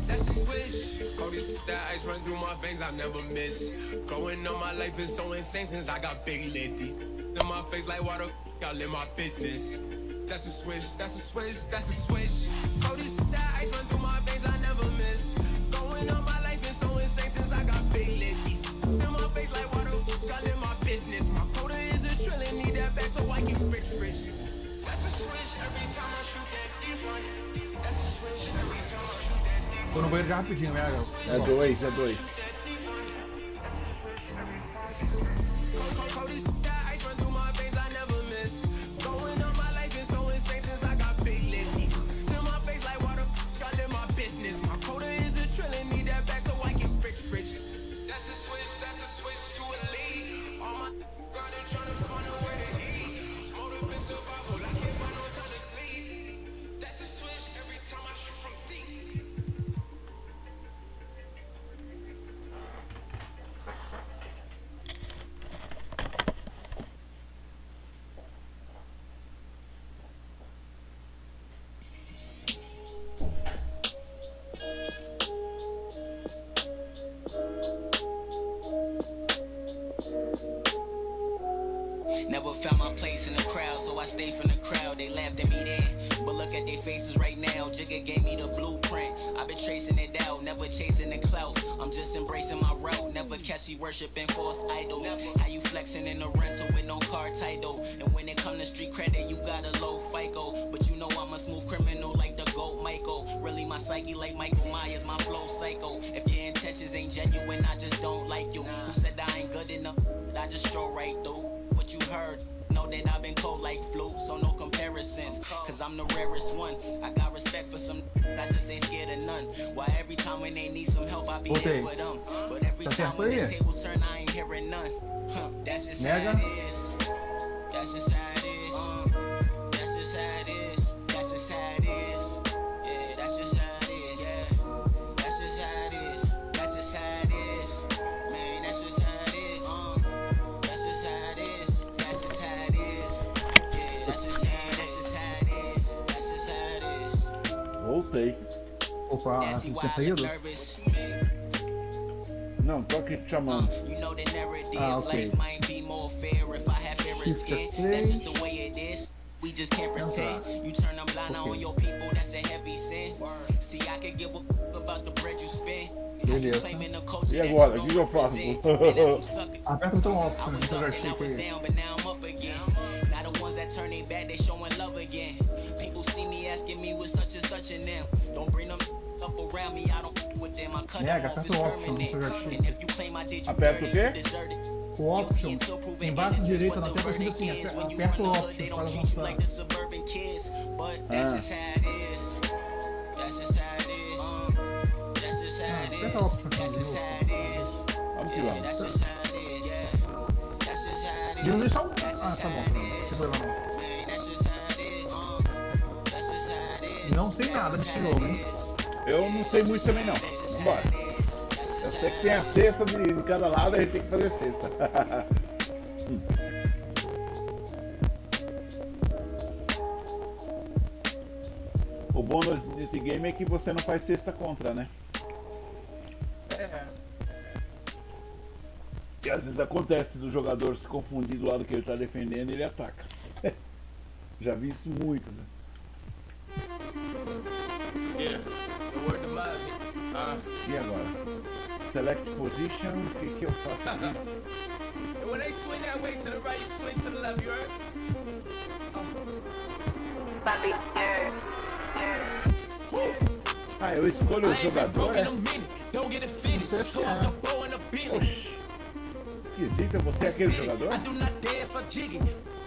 That's the switch. All this that ice run through my veins, I never miss. Going on my life is so insane since I got big ladies in my face like why the I live my business. That's a switch, that's a switch, that's a switch. All this that ice run through my veins, I never miss. Going on my life is so insane since I got big ladies in my face like why the I live my business. My quota is a trillion, need that back so I get rich. That's a switch every time I shoot that deep one. That's a switch every time I shoot that deep one.
Tô no banheiro já rapidinho, Mega.
É dois, é dois.
Never found my place in the crowd, so I stayed from the crowd. They laughed at me then, but look at their faces right now. Jigga gave me the blueprint. I've been tracing it out, never chasing the clout. I'm just embracing my route, never catchy worshiping false idols. How you flexing in the rental with no car title? And when it come to street credit, you got a low FICO. But you know I'm a smooth criminal like the GOAT Michael. Really my psyche like Michael Myers, my flow psycho. If your intentions ain't genuine, I just don't like you. Who said I ain't good enough? I just stroll right through. What you heard, know that I've been cold like flu, so no comparisons, cause I'm the rarest one. I got respect for some, I just ain't scared of none. Why every time when they need some help, I be here for them. But every time when the tables turn, I ain't hearing none. That's just how it is. That's just how it is. That's just how it is. That's just how it is. Yeah, that's just how it is. Yeah, that's just how it is. That's just how it is. Man, that's just how it is. That's just how it is. That's just how it is. Yeah, that's just how it is. That's just how it is.
Voltei.
Opa,
That's
vocês
why
têm
I'm
saído?
nervous.
Não, tô aqui te chamando.
You know the narrative
okay.
life might be more fair if I have fairer
Shift
skin.
the
That's just the way it is. We just can't pretend. You turn a blind eye on your people, that's a heavy sin. See, I could give a about the bread you spend. How you
Beleza.
claiming the culture
E
that
agora,
you
o que
don't
eu faço?
represent? Man, that's some sucker.
Aperta o botão alto,
I
né?
was
Então já
up and I
chega
was
aí.
down, but now I'm up again. Now the ones that turn their back, they showing love again. People see me asking me what's such and such in them. Don't bring them up around me, I don't with them. I cut
Mega,
them off,
aperta
it's
o option,
permanent.
você já chega.
And if you claim I did you
Aperta o
dirty,
quê?
you deserted.
O option, embaixo direita na tela, fica assim, aperta o option
They
para
don't treat you
avançar.
like the suburban kids, but that's just how it is. That's just how it is.
aumentar o option aqui de novo.
Vamos que vamos.
Diminui só um. Ah, tá bom. Não tem problema não. Não sei nada desse jogo, hein?
Eu não sei muito também não. Vambora. Eu sei que tem a cesta de cada lado, a gente tem que fazer cesta. O bom desse game é que você não faz cesta contra, né? E às vezes acontece do jogador se confundir do lado que ele está defendendo e ele ataca. Já vi isso muito, né? E agora? Select position, o que eu faço aqui? Ah, eu escolho o jogador, né? Oxi. Esquisito, você é aquele jogador?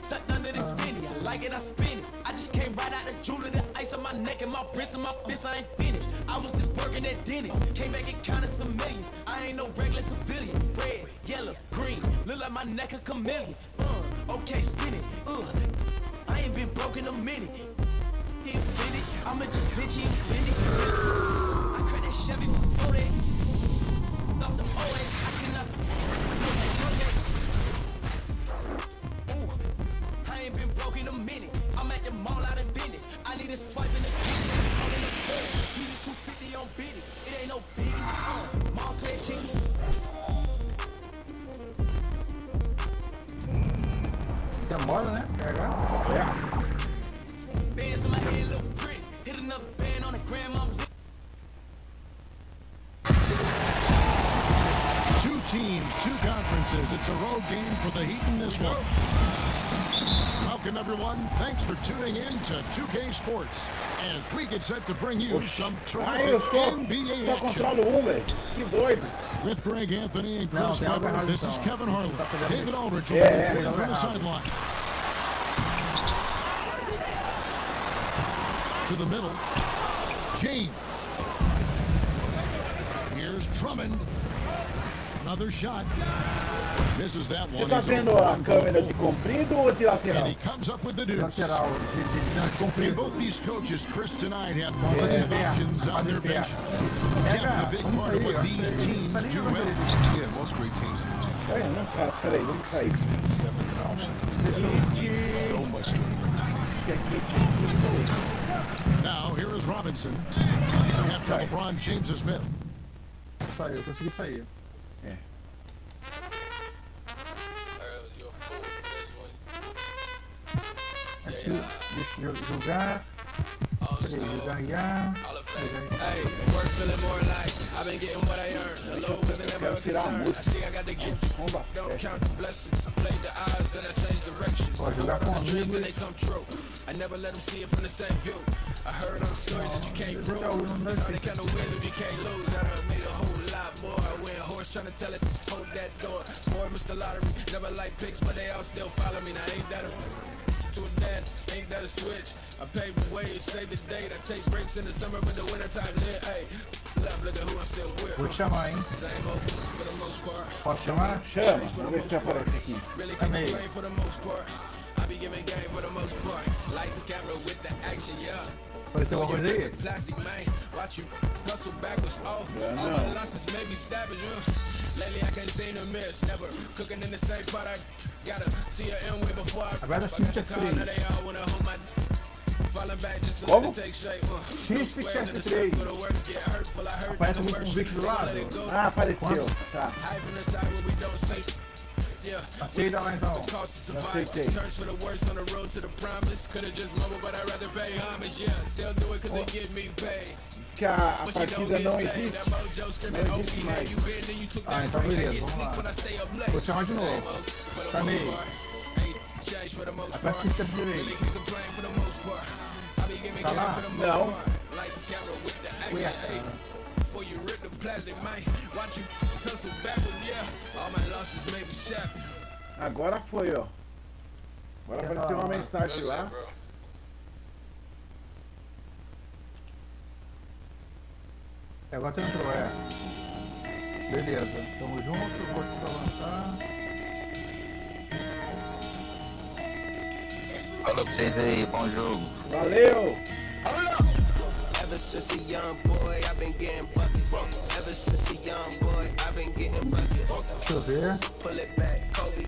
Sucked under this Fendi, I like it, I spin it. I just came right out the jewelry, the ice on my neck and my wrist and my fist, I ain't finished. I was just working at Dennis, came back and counted some millions. I ain't no regular civilian. Red, yellow, green, look like my neck a chameleon. Okay, spin it, I ain't been broke in a minute. He offended, I'm a Da Vinci offended. I cracked that Chevy for 40. Off the 08, I cannot. I ain't been broke in a minute. I'm at the mall out of business. I need a swipe in the kitchen. I'm in the club. Need a 250 on biddy. It ain't no biddy. Mom play chicken.
Demora, né? Carregar.
Bands in my head look pretty. Hit another band on the gram. I'm
Two teams, two conferences. It's a road game for the Heat in this one. Welcome, everyone. Thanks for tuning in to 2K Sports as we get set to bring you some terrific NBA
só
action.
controlo velho. Que doido.
With Greg Anthony and Chris
tem algo
Webber,
errado,
this
então.
is Kevin Harlan.
Tá fazendo
David
isso.
Aldridge will be reporting from the
errado.
sideline. To the middle, James. Here's Drummond. Another shot. Misses that
Você
one.
tá
He's
vendo
over
a
one
câmera
for
de
four.
comprido ou de
And
lateral?
he comes up with the deuce.
Lateral, de
And
comprido.
both these coaches, Chris tonight, have plenty of options on their benches. Captain, a big part of what these teams do well.
Yeah, most great teams
Peraí, não faz, peraí, vamos sair.
6 and 7th option. So much during the season.
Now, here is Robinson. After LeBron James' miss.
Saiu, consegui sair. Aqui, deixa eu jogar. Jogar já.
Hey, work feeling more like I've been getting what I earned. The low wasn't never a concern. I see I got the gift. Don't count the blessings. I played the odds and I changed directions. I
jogar
work
com
on the dreams
amigo.
and they come true. I never let them see it from the same view. I heard all the stories that you can't prove. It's hard to count the wins if you can't lose. I done made a whole lot more. I went horse trying to tell it, hold that door. More Mr. Lottery. Never like picks, but they all still follow me. Now ain't that a to a dad, ain't that a switch? I paved the way, save the date. I take breaks in the summer, but the winter time lit. Hey, love, look at who I'm still with.
Vou te chamar, hein?
Same old for the most part.
Pode chamar?
Chama, vamos ver se aparece aqui.
Really can't
Amei.
complain for the most part. I be giving game for the most part. Lights, camera with the action, yeah.
Apareceu alguma coisa aí?
Plastic man, watch you hustle backwards. Oh,
Yeah,
all
no.
my losses made me savage. Lately I can't seem to miss. Never cooking in the same pot. I gotta see her in way before I.
Agora shift F3.
Now they all wanna hold my. Falling back just to
Como?
let it take shape.
Shift F3.
The words get hurtful. I hurt
Aparece
the
algum
worst.
convite do lado?
Let it go.
Ah, apareceu. Tá.
Hide from the side where we don't sleep. Yeah.
Aceita lá então.
Cost to survive.
aceitei.
Turns for the worst on the road to the promise. Could've just mumbled, but I'd rather pay homage. Yeah, still do it cause they get me paid.
Diz que a partida não existe.
Ah, então beleza, vamos lá. Vou te chamar de novo. Chamei. Aperta Shift F3. Tá lá?
Não.
Ué, cara.
Agora foi, ó. Agora apareceu uma mensagem lá.
Agora tu entrou, é. Beleza, tamo junto, vou te avançar.
Falou pra vocês aí, bom jogo.
Valeu!
Ever since a young boy, I've been getting buckets. Ever since a young boy, I've been getting buckets.
Deixa eu ver.
Pull it back, Kobe.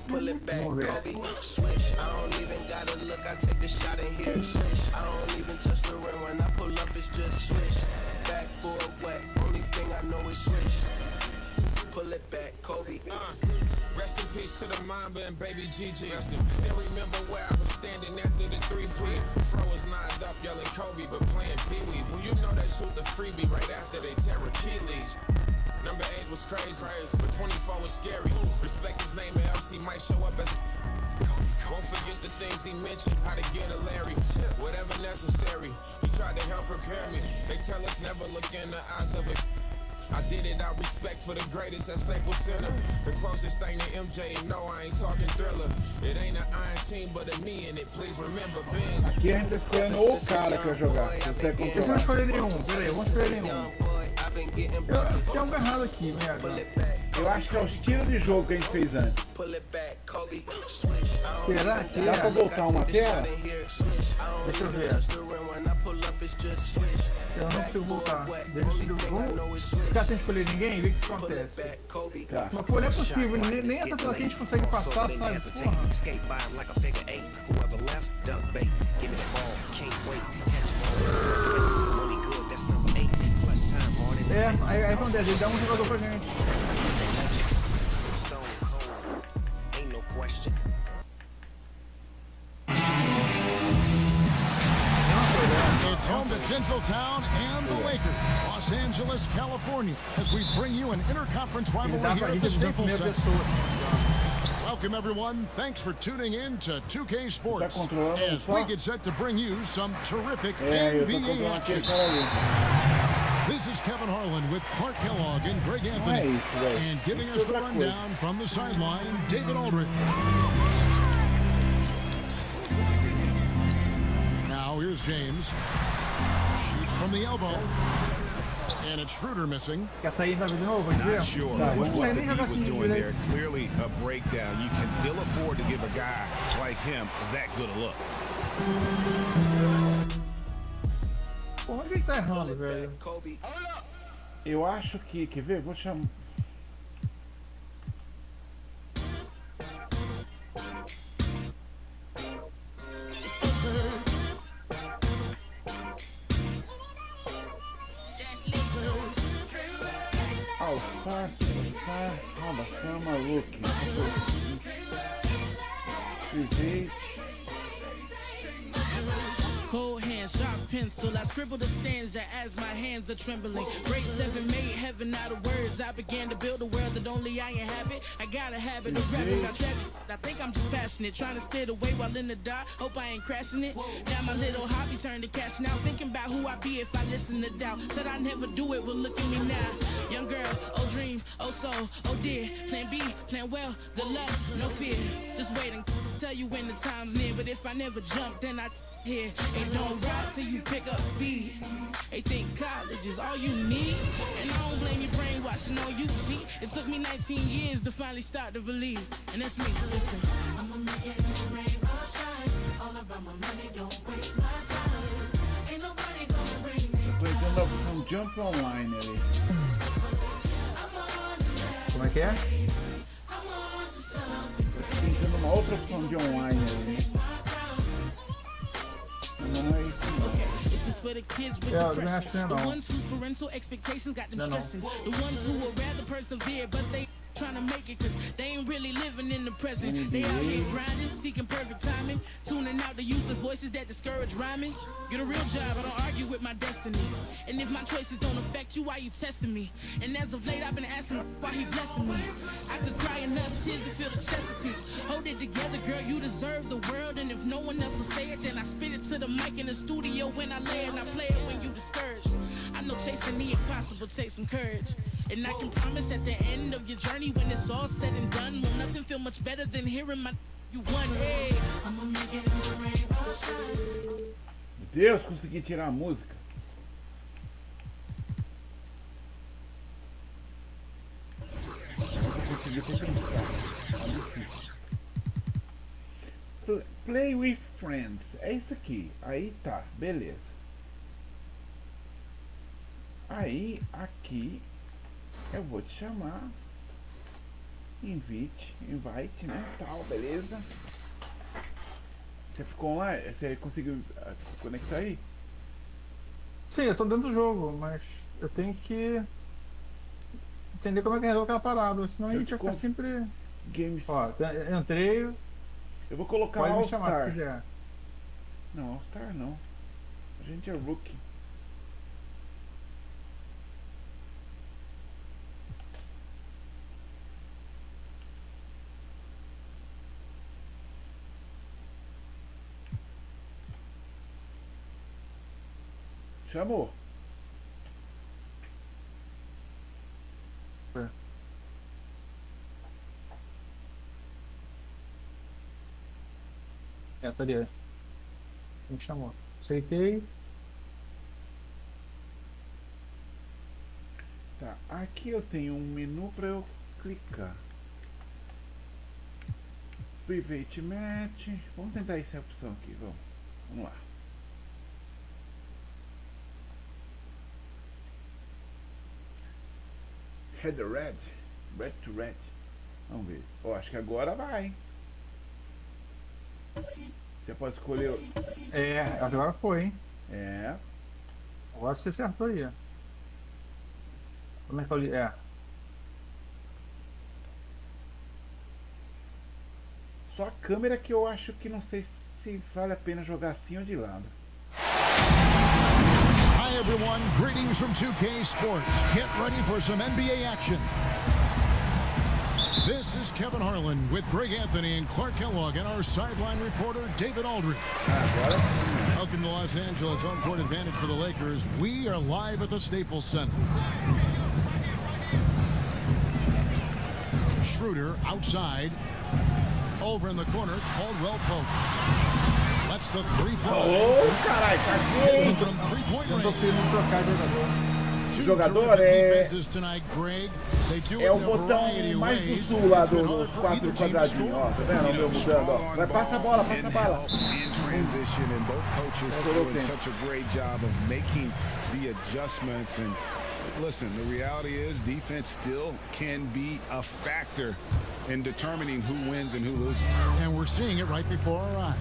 Pull it back, Kobe. Swish. I don't even gotta look. I take the shot and hear it swish. I don't even touch the rim when I pull up. It's just swish. Backboard wet. Only thing I know is swish. Pull it back, Kobe.
Rest in peace to the Mamba and baby Gigi. Still remember where I was standing after the 3-3. Fro was lined up yelling Kobe, but playing Pee-wee. Well, you know they shoot the freebie right after they tear Achilles. Number 8 was crazy, but 24 was scary. Respect his name, and LC might show up as won't forget the things he mentioned, how to get a Larry. Whatever necessary, he tried to help prepare me. They tell us never look in the eyes of a I did it out respect for the greatest at Staples Center. The closest thing to MJ, no, I ain't talking Thriller. It ain't an iron team, but a me in it. Please remember being.
Aqui a gente tá escolhendo o cara que vai jogar. Se você
Deixa eu
controlar.
escolher nenhum, peraí, vamos escolher nenhum. Tem um errado aqui, merda.
Eu acho que é o estilo de jogo que a gente fez antes.
Será que
Dá pra voltar uma tela?
Deixa eu ver. Eu não consigo voltar. Deixa eu vamos ficar sem escolher ninguém e ver o que acontece.
Tá.
Mas pô, não é possível, nem essa tela que a gente consegue passar, sabe? Porra. Aí acontece, ele dá um jogador pra gente.
It's home to Tinseltown and the Lakers, Los Angeles, California, as we bring you an interconference rivalry here at the Staples Center. Welcome, everyone. Thanks for tuning in to 2K Sports, as we get set to bring you some terrific NBA action. This is Kevin Harlan with Clark Kellogg and Greg Anthony, and giving us the rundown from the sideline, David Aldridge. Now here's James. Shoots from the elbow. And it's Schroeder missing.
Quer sair da vida de novo?
Not sure what the D was doing there. Clearly a breakdown. You can ill afford to give a guy like him that good a look.
Pô, onde ele tá errando, velho?
Eu acho que, quer ver? Vou chamar. Bacana, look.
Cold hands, sharp pencil. I scribble the stanza as my hands are trembling. Grade 7 made heaven out of words. I began to build a world that only I inhabit. I got a habit of rapping about tragic. I think I'm just passionate, trying to steer the way while in the dark. Hope I ain't crashing it. Now my little hobby turned to cash now. Thinking about who I'd be if I listen to doubt. Said I'd never do it, well look at me now. Young girl, oh dream, oh soul, oh dear. Plan B, plan well, good luck, no fear. Just waiting, tell you when the time's near. But if I never jump, then I here. It don't ride till you pick up speed. They think college is all you need. And I don't blame you brainwashing on you, G. It took me 19 years to finally start to believe. And that's me, listen. I'ma make it in the rain or shine. All about my money, don't waste my time. Ain't nobody gonna bring me.
Eu tô entrando a opção Jump Online ali.
Como é que é?
Tô tentando uma outra opção de online ali. Não é isso não.
This is for the kids with depression. The ones whose parental expectations got them stressing. The ones who would rather persevere, but they trying to make it cause they ain't really living in the present. They out here grinding, seeking perfect timing, tuning out the useless voices that discourage rhyming. Get a real job, I don't argue with my destiny. And if my choices don't affect you, why you testing me? And as of late, I've been asking why he blessing me. I could cry enough tears to feel the Chesapeake. Hold it together, girl, you deserve the world. And if no one else will say it, then I spit it to the mic in the studio when I lay it. And I play it when you discouraged. I know chasing the impossible takes some courage. And I can promise at the end of your journey, when it's all said and done, will nothing feel much better than hearing my you won. Hey, I'ma make it in the rain or shine.
Meu Deus, consegui tirar a música. de pensar. É difícil. Play with friends. É isso aqui. Aí tá, beleza. Aí, aqui, eu vou te chamar. Invite, né? Tal, beleza. Você ficou online? Você conseguiu conectar aí?
Sim, eu tô dentro do jogo, mas eu tenho que entender como é que resolve aquela parada, senão a gente vai ficar sempre...
Games.
Ó, entrei...
Eu vou colocar
Pode me
All
chamar
Star.
se quiser.
Não, All Star não. A gente é rookie. Chamou.
Tá ali. Me chamou. Aceitei.
Tá, aqui eu tenho um menu para eu clicar. Private Match. Vamos tentar essa opção aqui, vamos lá. Head red to red. Vamos ver. Ó, acho que agora vai. Você pode escolher.
É, agora foi, hein?
É.
Agora você acertou aí. Como é que eu li? É.
Só a câmera que eu acho que não sei se vale a pena jogar assim ou de lado.
Hi everyone, greetings from 2K Sports. Get ready for some NBA action. This is Kevin Harlan with Greg Anthony and Clark Kellogg and our sideline reporter David Aldridge. Welcome to Los Angeles, home court advantage for the Lakers. We are live at the Staples Center. Schroeder outside. Over in the corner, Caldwell Pope. That's the free throw.
Oh, caralho, tá aqui.
Eu tô querendo trocar
Jogador é o botão mais do sul lá do 4 quadradinho, ó, tá vendo? O meu mudando, ó. Vai, passa a bola, passa a bola.
Listen, the reality is defense still can be a factor in determining who wins and who loses.
And we're seeing it right before our eyes.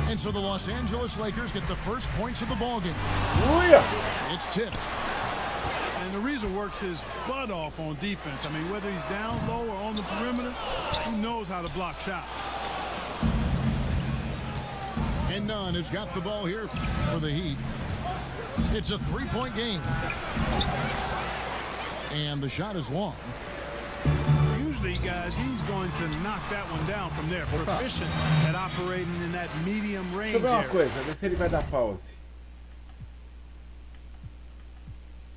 And so the Los Angeles Lakers get the first points of the ballgame. It's tipped.
And the reason works his butt off on defense. I mean, whether he's down low or on the perimeter, he knows how to block shots.
And Nunn has got the ball here for the Heat. It's a three-point game. And the shot is long.
Usually, guys, he's going to knock that one down from there. Proficient at operating in that medium range
Deixa eu ver uma
area.
coisa, ver se ele vai dar pause.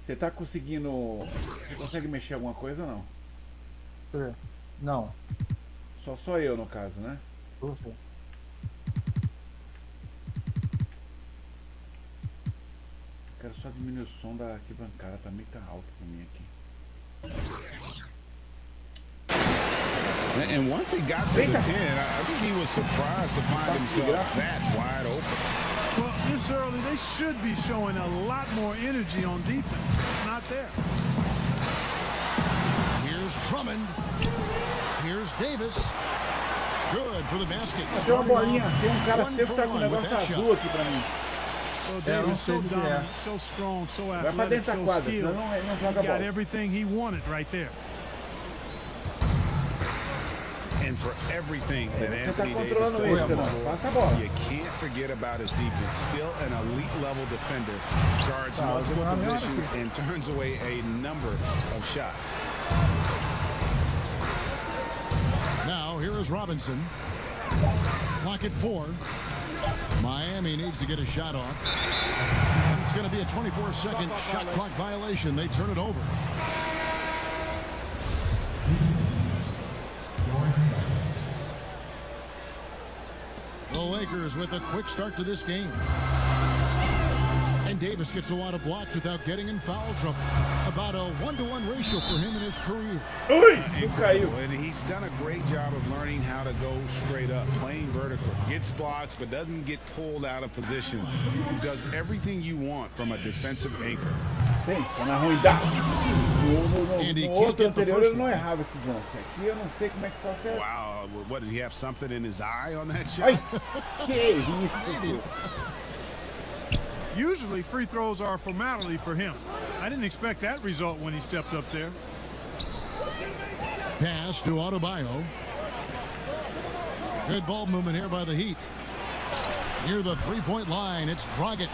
Você tá conseguindo... Você consegue mexer alguma coisa ou não?
Não.
Só eu, no caso, né?
Você.
Quero só diminuir o som da arquibancada, tá meio alto pra mim aqui.
And once he got to the 10, I think he was surprised to find himself that wide open.
Well, this early, they should be showing a lot more energy on defense. It's not there.
Here's Drummond. Here's Davis. Good for the basket.
Tem uma bolinha, tem cara sempre que tá com um negócio azul aqui pra mim.
Well, Davis so dominant, so strong, so athletic, so skilled. He got everything he wanted right there.
And for everything that Anthony Davis does, you can't forget about his defense. Still an elite level defender, guards multiple positions and turns away a number of shots.
Now here is Robinson. Clock at 4. Miami needs to get a shot off. It's going to be a 24-second shot clock violation. They turn it over. The Lakers with a quick start to this game. And Davis gets a lot of blocks without getting in foul trouble. About a 1-to-1 ratio for him in his career.
And he's done a great job of learning how to go straight up, playing vertical. Gets blocks, but doesn't get pulled out of position. Does everything you want from a defensive anchor.
Pensa na ruindade. No outro anterior ele não errava esses lances. Aqui eu não sei como é que tá certo.
Wow, what, did he have something in his eye on that shot?
Ai, que isso?
Usually free throws are a formality for him. I didn't expect that result when he stepped up there.
Pass to Adebayo. Good ball movement here by the Heat. Near the three-point line, it's Dragic.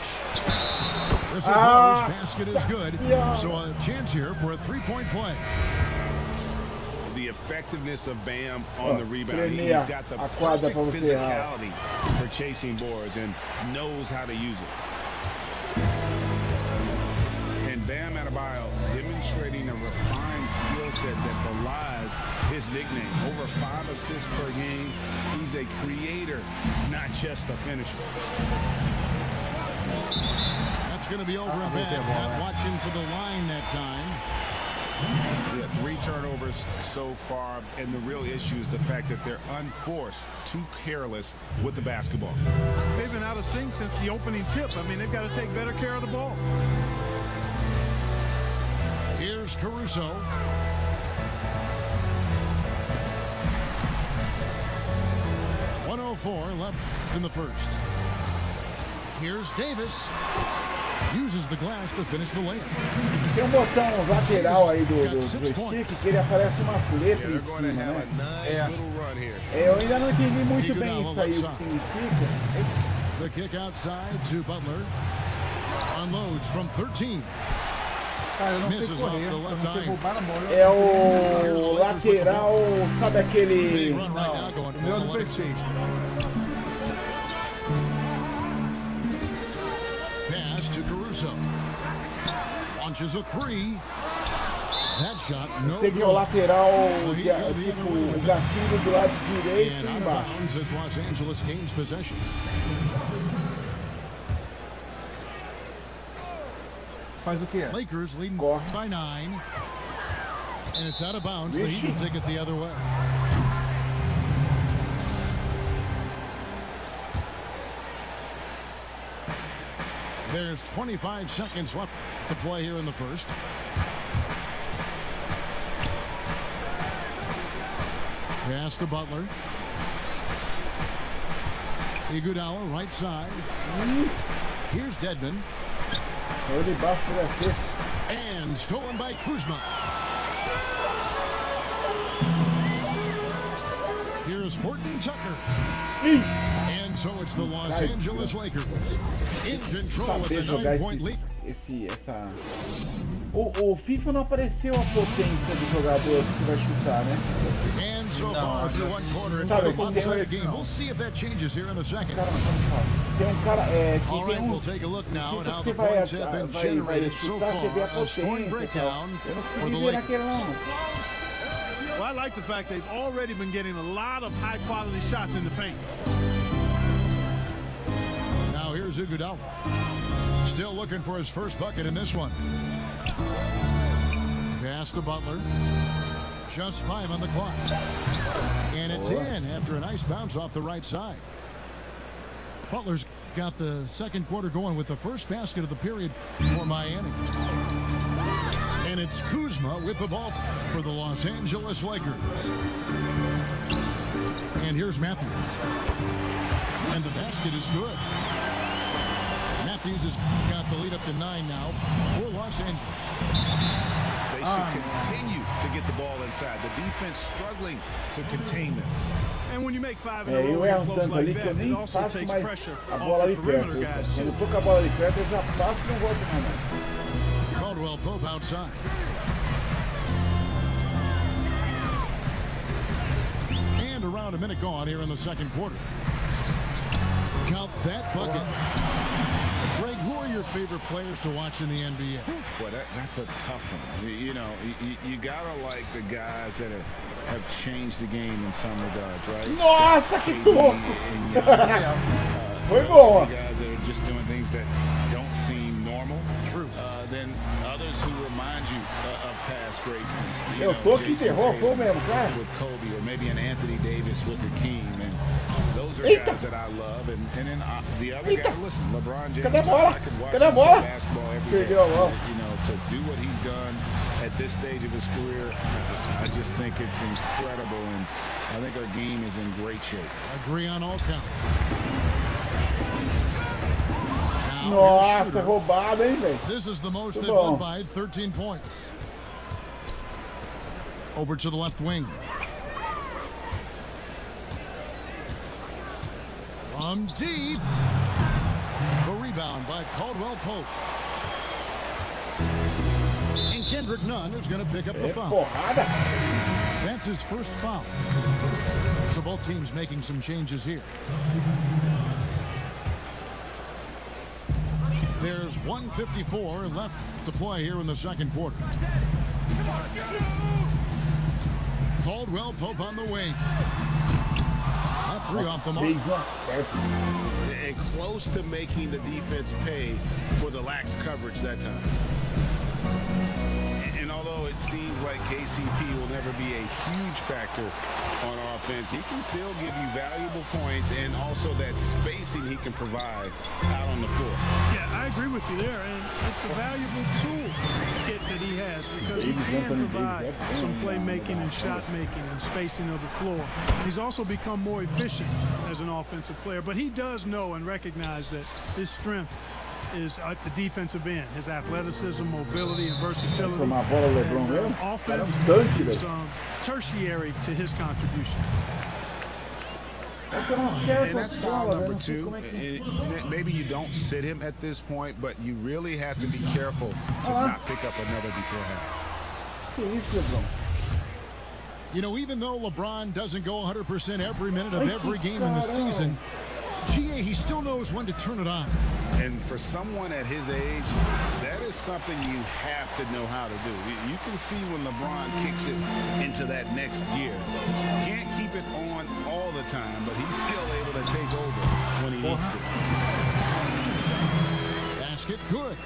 This basket is good, so a chance here for a three-point play.
The effectiveness of Bam on the rebound. He's got the perfect physicality for chasing boards and knows how to use it. And Bam Adebayo demonstrating a refined skill set that belies his nickname. Over 5 assists per game. He's a creator, not just a finisher.
That's going to be over and back. Not watching for the line that time.
Yeah, 3 turnovers so far, and the real issue is the fact that they're unforced, too careless with the basketball.
They've been out of sync since the opening tip. I mean, they've got to take better care of the ball.
Here's Caruso. .104 left in the first. Here's Davis. Uses the glass to finish the layup.
Tem botão lateral aí do stick que ele aparece umas letras em cima, né? Eu ainda não entendi muito bem isso aí, o que significa.
The kick outside to Butler. Unloads from 13.
Cara, eu não sei
Misses
correr,
off the
eu
left
não sei
eye.
roubar na bola.
É o lateral, sabe aquele...
Não, o meu é do PlayStation.
Pass to Caruso. Launches a 3. That shot, no
Esse aqui é o lateral, tipo, o gatilho do lado direito e
and out of
embaixo.
bounds as Los Angeles gains possession.
Faz o quê?
Lakers leading by 9. And it's out of bounds. The Heat will take it the other way. There's 25 seconds left to play here in the first. Pass to Butler. Iguodala, right side. Here's Dedmon. And stolen by Kuzma. Here's Horton Tucker. And so it's the Los Angeles Lakers in control with the 9-point lead.
O FIFA não apareceu a potência do jogador que vai chutar, né?
And so far through one quarter, it's been a one-sided game. We'll see if that changes here in the second.
Tem cara,
All right, we'll take a look now at how the points have been generated so far. A scoring breakdown for the Lakers.
Well, I like the fact they've already been getting a lot of high-quality shots in the paint.
Now here's Iguodala. Still looking for his first bucket in this one. Pass to Butler. Just 5 on the clock. And it's in after a nice bounce off the right side. Butler's got the second quarter going with the first basket of the period for Miami. And it's Kuzma with the ball for the Los Angeles Lakers. And here's Matthews. And the basket is good. Matthews has got the lead up to 9 now for Los Angeles.
They should continue to get the ball inside. The defense struggling to contain them.
And when you make 5 in a row and close like that, it also takes pressure off the perimeter guys.
Quando toca a bola de perto, eu já passo e não volto mais.
Caldwell Pope outside. And around a minute gone here in the second quarter. Count that bucket. Greg, who are your favorite players to watch in the NBA?
Boy, that's a tough one. You know, you gotta like the guys that have changed the game in some regards, right?
Nossa, que toco! Foi boa.
Guys that are just doing things that don't seem normal. normal.
True.
Than others who remind you of past greatness.
Eu tô que interrompeu mesmo, cara.
With Kobe, or maybe an Anthony Davis with Hakeem, and those are guys that I love. And then the other guy, listen, LeBron James. I could watch him play basketball every day. You know, to do what he's done at this stage of his career, I just think it's incredible, and I think our game is in great shape.
Agree on all counts.
Nossa, roubado, hein, velho?
This is the most they've won by 13 points. Over to the left wing. From deep. The rebound by Caldwell Pope. And Kendrick Nunn is going to pick up the foul. That's his first foul. So both teams making some changes here. There's 1:54 left to play here in the second quarter. Caldwell Pope on the wing. That three off the mark.
And close to making the defense pay for the lax coverage that time. And although it seems like KCP will never be a huge factor on offense, he can still give you valuable points and also that spacing he can provide out on the floor.
Yeah, I agree with you there, and it's a valuable tool kit that he has because he can provide some playmaking and shot making and spacing of the floor. He's also become more efficient as an offensive player, but he does know and recognize that his strength is at the defensive end. His athleticism, mobility, and versatility. Offense is tertiary to his contribution.
And that's foul number 2. Maybe you don't sit him at this point, but you really have to be careful to not pick up another before half.
You know, even though LeBron doesn't go 100% every minute of every game in the season, GA, he still knows when to turn it on.
And for someone at his age, that is something you have to know how to do. You can see when LeBron kicks it into that next gear. Can't keep it on all the time, but he's still able to take over when he needs to.
Basket good.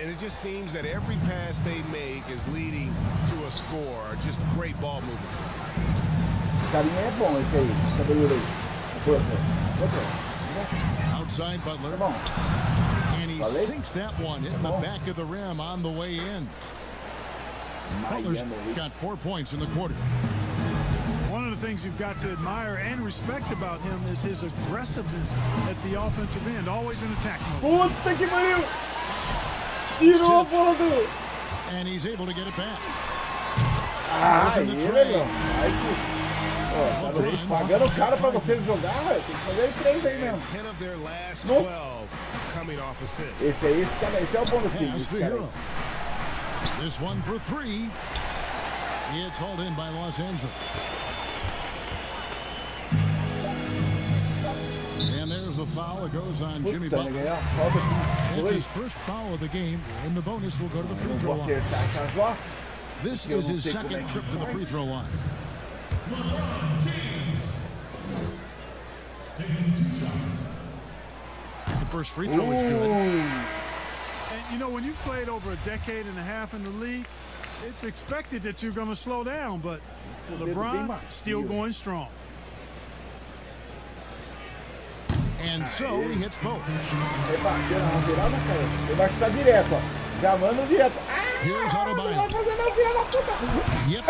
And it just seems that every pass they make is leading to a score, or just great ball movement.
Carinha é bom esse aí, cabelo aí.
Outside Butler. And he sinks that one in the back of the rim on the way in. Butler's got 4 points in the quarter.
One of the things you've got to admire and respect about him is his aggressiveness at the offensive end, always in attack mode.
Puta que pariu! Tirou a bola do...
And he's able to get it back.
Pagando o cara pra você jogar, velho. Tem que fazer 3 aí mesmo. Nossa. Esse aí, esse é o bom do time.
This one for 3. It's hauled in by Los Angeles. And there's a foul. It goes on Jimmy Butler. That's his first foul of the game. And the bonus will go to the free throw line. This is his second trip to the free throw line. The first free throw is good.
And you know, when you've played over a decade and a half in the league, it's expected that you're going to slow down, but LeBron still going strong.
And so he hits both. Here's Adebayo. Yep.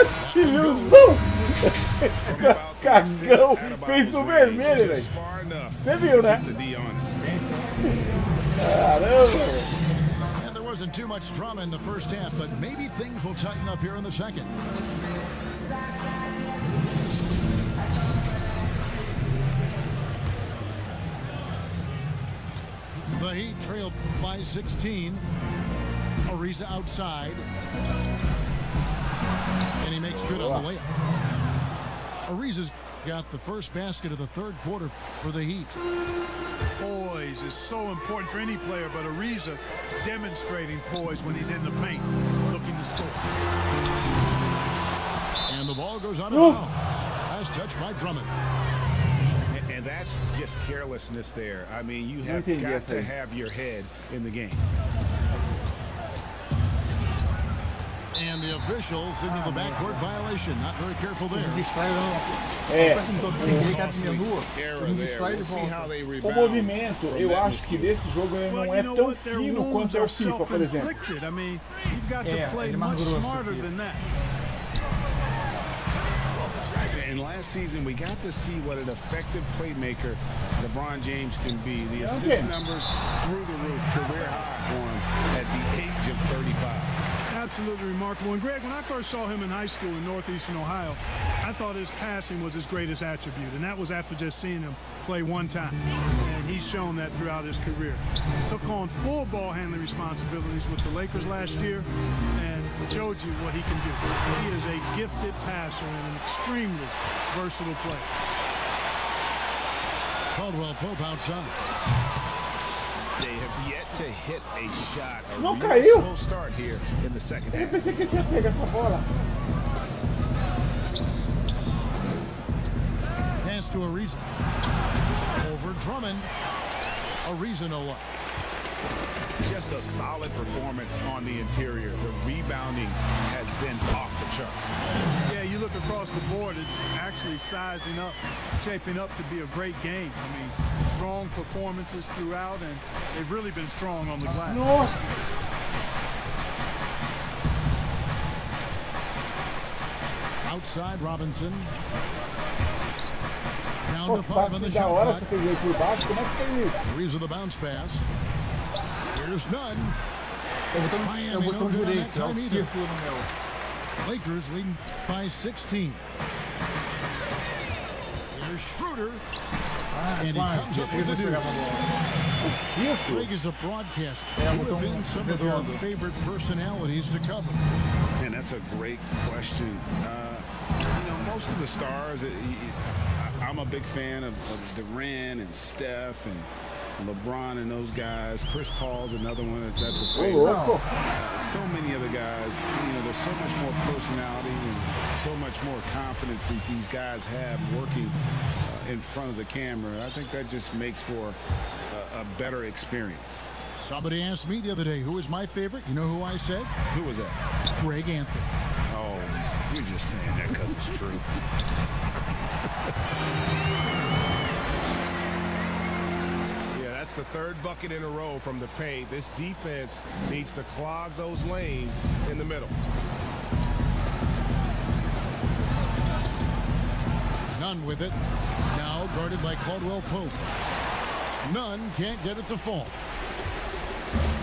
Cagão. Fez no vermelho, velho. Você viu, né? Caramba.
And there wasn't too much drama in the first half, but maybe things will tighten up here in the second. The Heat trailed by 16. Ariza outside. And he makes good on the layup. Ariza's got the first basket of the third quarter for the Heat.
Poise is so important for any player, but Ariza demonstrating poise when he's in the paint, looking to score.
And the ball goes out of bounds. Last touch by Drummond.
And And that's just carelessness there. I mean, you have got to have your head in the game.
And the official signaled the backcourt violation. Not very careful there.
O movimento, eu acho que desse jogo ele não é tão fino quanto é o FIFA, por exemplo.
I mean, you've got to play much smarter than that.
And last season, we got to see what an effective playmaker LeBron James can be. The assist numbers through the roof, career high for him at the age of 35.
Absolutely remarkable. And Greg, when I first saw him in high school in northeastern Ohio, I thought his passing was his greatest attribute, and that was after just seeing him play one time. And he's shown that throughout his career. Took on full ball handling responsibilities with the Lakers last year, and showed you what he can do. He is a gifted passer and an extremely versatile player.
Caldwell Pope outside.
They have yet to hit a shot.
Não caiu.
Slow start here in the second half.
Eu pensei que tinha pego essa bola.
Pass to Ariza. Over Drummond. Ariza no luck.
Just a solid performance on the interior. The rebounding has been off the charts.
Yeah, you look across the board, it's actually sizing up, shaping up to be a great game. I mean, strong performances throughout, and they've really been strong on the glass.
Nossa!
Outside Robinson. Down to 5 on the shot clock. Ariza the bounce pass. Here's none. Miami no good on that time either. Lakers leading by 16. Here's Schroeder. And he comes up with the deuce. Greg is a broadcaster. Who have been some of your favorite personalities to cover?
And that's a great question. You know, most of the stars, I'm a big fan of Durant and Steph and LeBron and those guys. Chris Paul's another one that's a favorite. So many other guys, you know, there's so much more personality and so much more confidence these guys have working in front of the camera. I think that just makes for a better experience.
Somebody asked me the other day, who is my favorite? You know who I said?
Who was that?
Greg Anthony.
Oh, you're just saying that because it's true.
That's the third bucket in a row from the paint. This defense needs to clog those lanes in the middle.
Nunn with it. Now guarded by Caldwell Pope. Nunn can't get it to fall.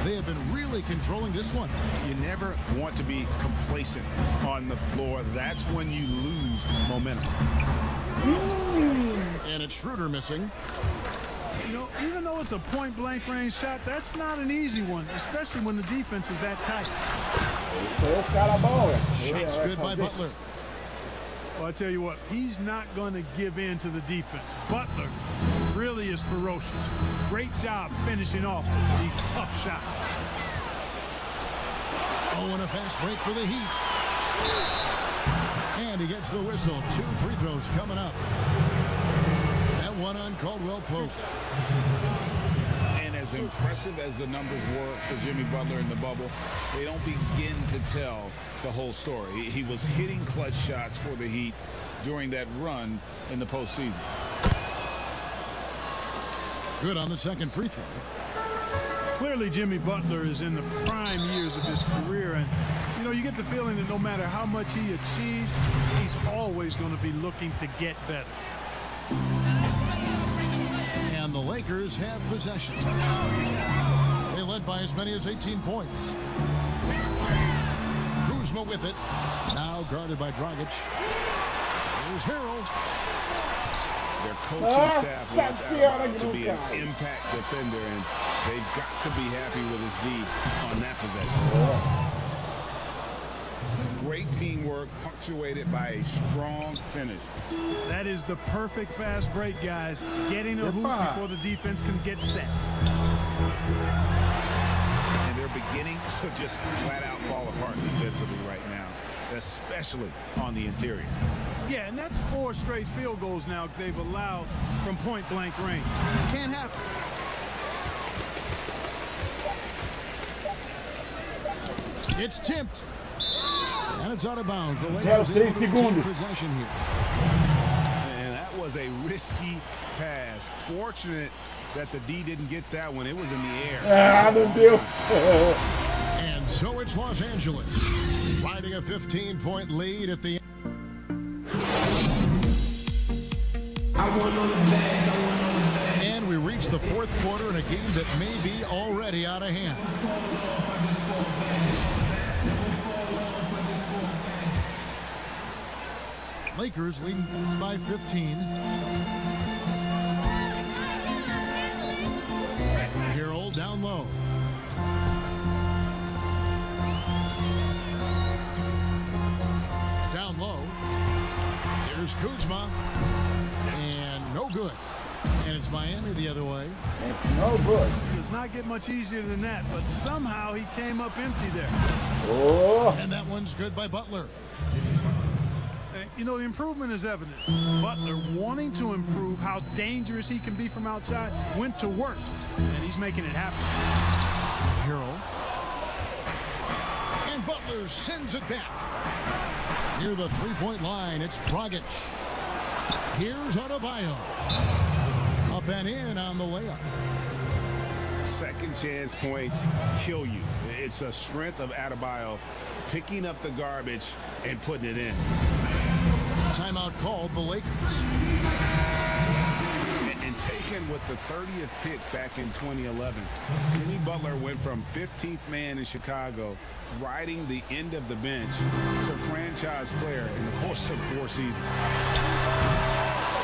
They have been really controlling this one.
You never want to be complacent on the floor. That's when you lose momentum.
And it's Schroeder missing.
You know, even though it's a point-blank range shot, that's not an easy one, especially when the defense is that tight.
Shots good by Butler.
Well, I tell you what, he's not going to give in to the defense. Butler really is ferocious. Great job finishing off these tough shots.
Oh, and a fast break for the Heat. And he gets the whistle. 2 free throws coming up. That one on Caldwell Pope.
And as impressive as the numbers were for Jimmy Butler in the bubble, they don't begin to tell the whole story. He was hitting clutch shots for the Heat during that run in the postseason.
Good on the second free throw.
Clearly, Jimmy Butler is in the prime years of his career, and you know, you get the feeling that no matter how much he achieves, he's always going to be looking to get better.
And the Lakers have possession. They led by as many as 18 points. Kuzma with it. Now guarded by Dragic. Here's Harrell.
Their coaching staff wants Allen to be an impact defender, and they've got to be happy with his D on that possession. Great teamwork, punctuated by a strong finish.
That is the perfect fast break, guys. Getting a hoop before the defense can get set.
And they're beginning to just flat out fall apart defensively right now, especially on the interior.
Yeah, and that's 4 straight field goals now they've allowed from point-blank range. Can't happen.
It's tipped. And it's out of bounds. The Lakers able to take possession here.
And that was a risky pass. Fortunate that the D didn't get that one. It was in the air.
And so it's Los Angeles riding a 15-point lead at the end. And we reach the 4th quarter in a game that may be already out of hand. Lakers leading by 15. Harrell down low. Down low. Here's Kuzma. And no good. And it's Miami the other way.
It's no good.
It does not get much easier than that, but somehow he came up empty there.
Oh.
And that one's good by Butler.
You know, the improvement is evident. Butler, wanting to improve how dangerous he can be from outside, went to work, and he's making it happen.
Harrell. And Butler sends it back. Near the three-point line, it's Dragic. Here's Adebayo. Up and in on the layup.
Second chance points kill you. It's a strength of Adebayo picking up the garbage and putting it in.
Timeout called the Lakers.
And taken with the 30th pick back in 2011, Jimmy Butler went from 15th man in Chicago, riding the end of the bench, to franchise player in the course of 4 seasons.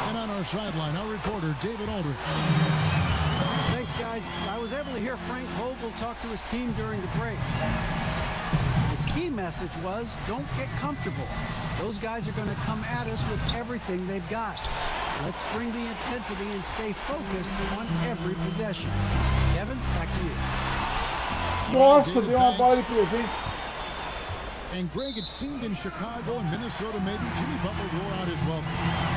And on our sideline, our reporter, David Aldridge.
Thanks, guys. I was able to hear Frank Vogel talk to his team during the break. His key message was, don't get comfortable. Those guys are going to come at us with everything they've got. Let's bring the intensity and stay focused on every possession. Kevin, back to you.
Nossa, deu uma bola de presente.
And Greg, it seemed in Chicago and Minnesota, maybe Jimmy Butler wore out his welcome.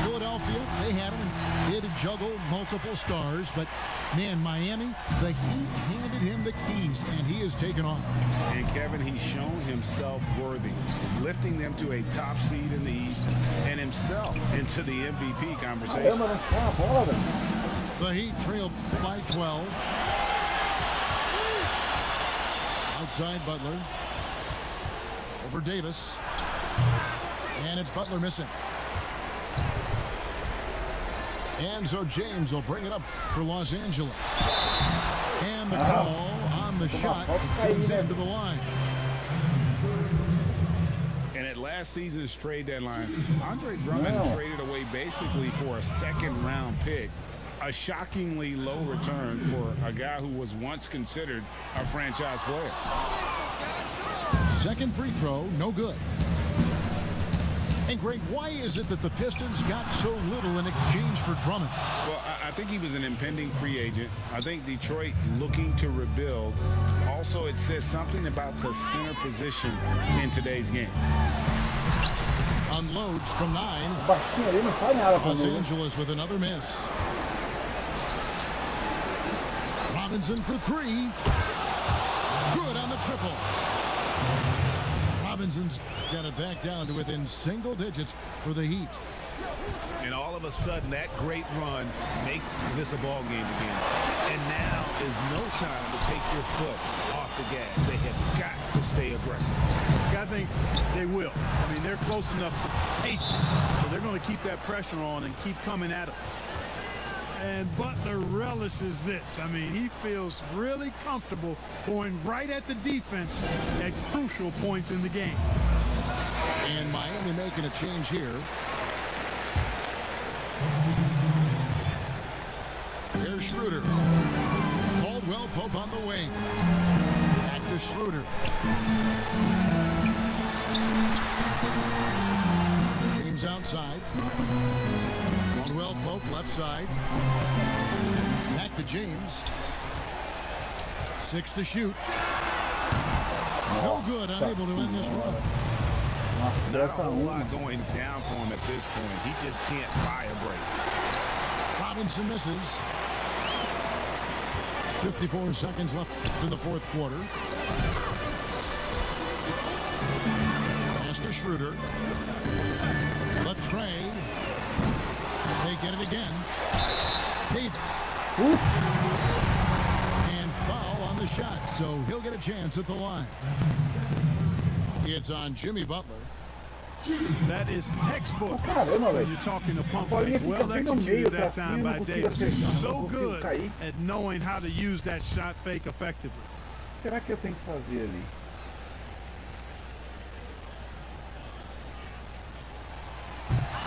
Philadelphia, they had him. They had to juggle multiple stars. But, man, Miami, the Heat handed him the keys, and he has taken off.
And, Kevin, he's shown himself worthy, lifting them to a top seed in the East and himself into the MVP conversation.
The Heat trailed by 12. Outside Butler. Over Davis. And it's Butler missing. And so James will bring it up for Los Angeles. And the call on the shot sends him to the line.
And at last season's trade deadline, Andre Drummond traded away basically for a second-round pick. A shockingly low return for a guy who was once considered a franchise player.
Second free throw, no good. And Greg, why is it that the Pistons got so little in exchange for Drummond?
Well, I think he was an impending free agent. I think Detroit looking to rebuild. Also, it says something about the center position in today's game.
Unloads from 9. Los Angeles with another miss. Robinson for 3. Good on the triple. Robinson's got it back down to within single digits for the Heat.
And all of a sudden, that great run makes this a ball game again. And now is no time to take your foot off the gas. They have got to stay aggressive.
I think they will. I mean, they're close enough to taste it. So they're going to keep that pressure on and keep coming at them. And Butler relishes this. I mean, he feels really comfortable going right at the defense at crucial points in the game.
And Miami making a change here. Here's Schroeder. Caldwell Pope on the wing. Back to Schroeder. James outside. Caldwell Pope left side. Back to James. 6 to shoot. No good, unable to end this run.
Not a whole lot going down for him at this point. He just can't buy a break.
Robinson misses. 54 seconds left in the fourth quarter. Pass to Schroeder. Latrey. They get it again. Davis. And foul on the shot, so he'll get a chance at the line. It's on Jimmy Butler.
That is textbook when you're talking to pump fake. Well executed that time by Davis. So good at knowing how to use that shot fake effectively.
Será que eu tenho que fazer ali?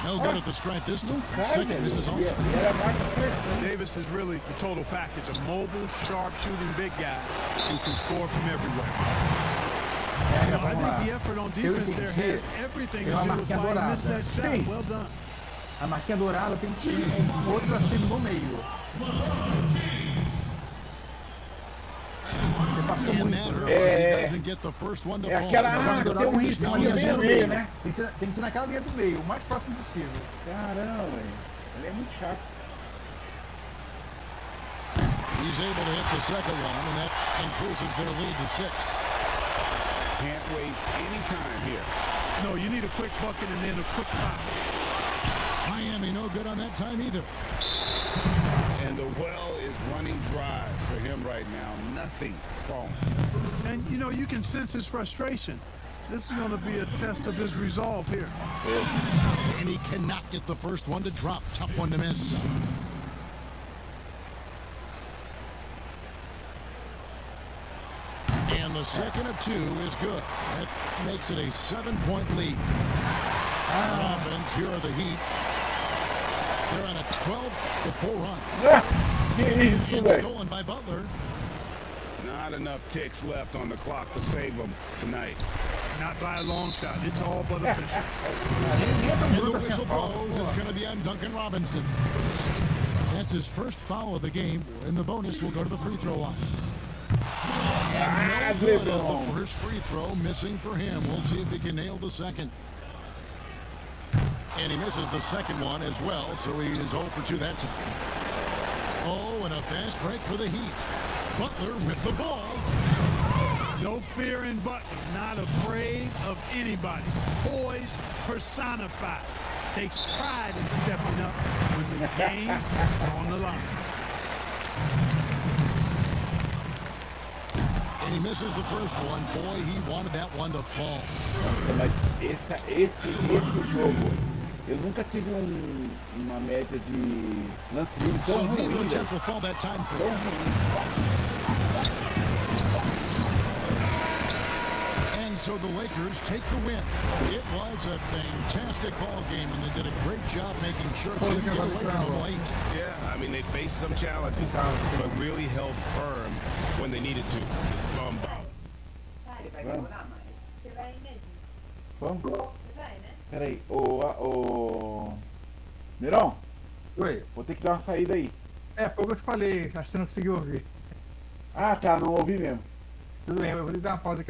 No good at the stripe this time. Second misses also.
Davis is really the total package. A mobile, sharp shooting big guy who can score from everywhere. You know, I think the effort on defense there has everything to do with why he missed that shot. Well done.
A marquinha dourada tem outro assim no meio. Você passou muito.
É
aquela tem um risco no meio, né?
Tem que ser naquela linha do meio, o mais próximo possível.
Caramba, velho. Ele é muito chato.
He's able to hit the second one, and that increases their lead to 6.
Can't waste any time here.
No, you need a quick bucket and then a quick foul.
Miami no good on that time either.
And the well is running dry for him right now. Nothing falling.
And, you know, you can sense his frustration. This is going to be a test of his resolve here.
And he cannot get the first one to drop. Tough one to miss. And the second of 2 is good. That makes it a 7-point lead. On offense, here are the Heat. They're on a 12-4 run. And stolen by Butler.
Not enough ticks left on the clock to save them tonight.
Not by a long shot. It's all but official.
And the whistle blows. It's going to be on Duncan Robinson. That's his first foul of the game, and the bonus will go to the free throw line. And no good as the first free throw missing for him. We'll see if he can nail the second. And he misses the second one as well, so he is 0 for 2 that time. Oh, and a fast break for the Heat. Butler with the ball.
No fear in Butler. Not afraid of anybody. Poised, personified. Takes pride in stepping up when the game is on the line.
And he misses the first one. Boy, he wanted that one to fall.
Mas esse jogo, eu nunca tive uma média de lance livre tão ruim.
And so the Lakers take the win. It was a fantastic ball game, and they did a great job making sure they didn't get away from them late.
Yeah, I mean, they faced some challenges, but really held firm when they needed to.
Vamos? Peraí, Neron?
Oi?
Vou ter que dar uma saída aí.
Foi o que eu te falei, acho que você não conseguiu ouvir.
Ah, tá, não ouvi mesmo.
Tudo bem, eu vou dar uma pausa aqui.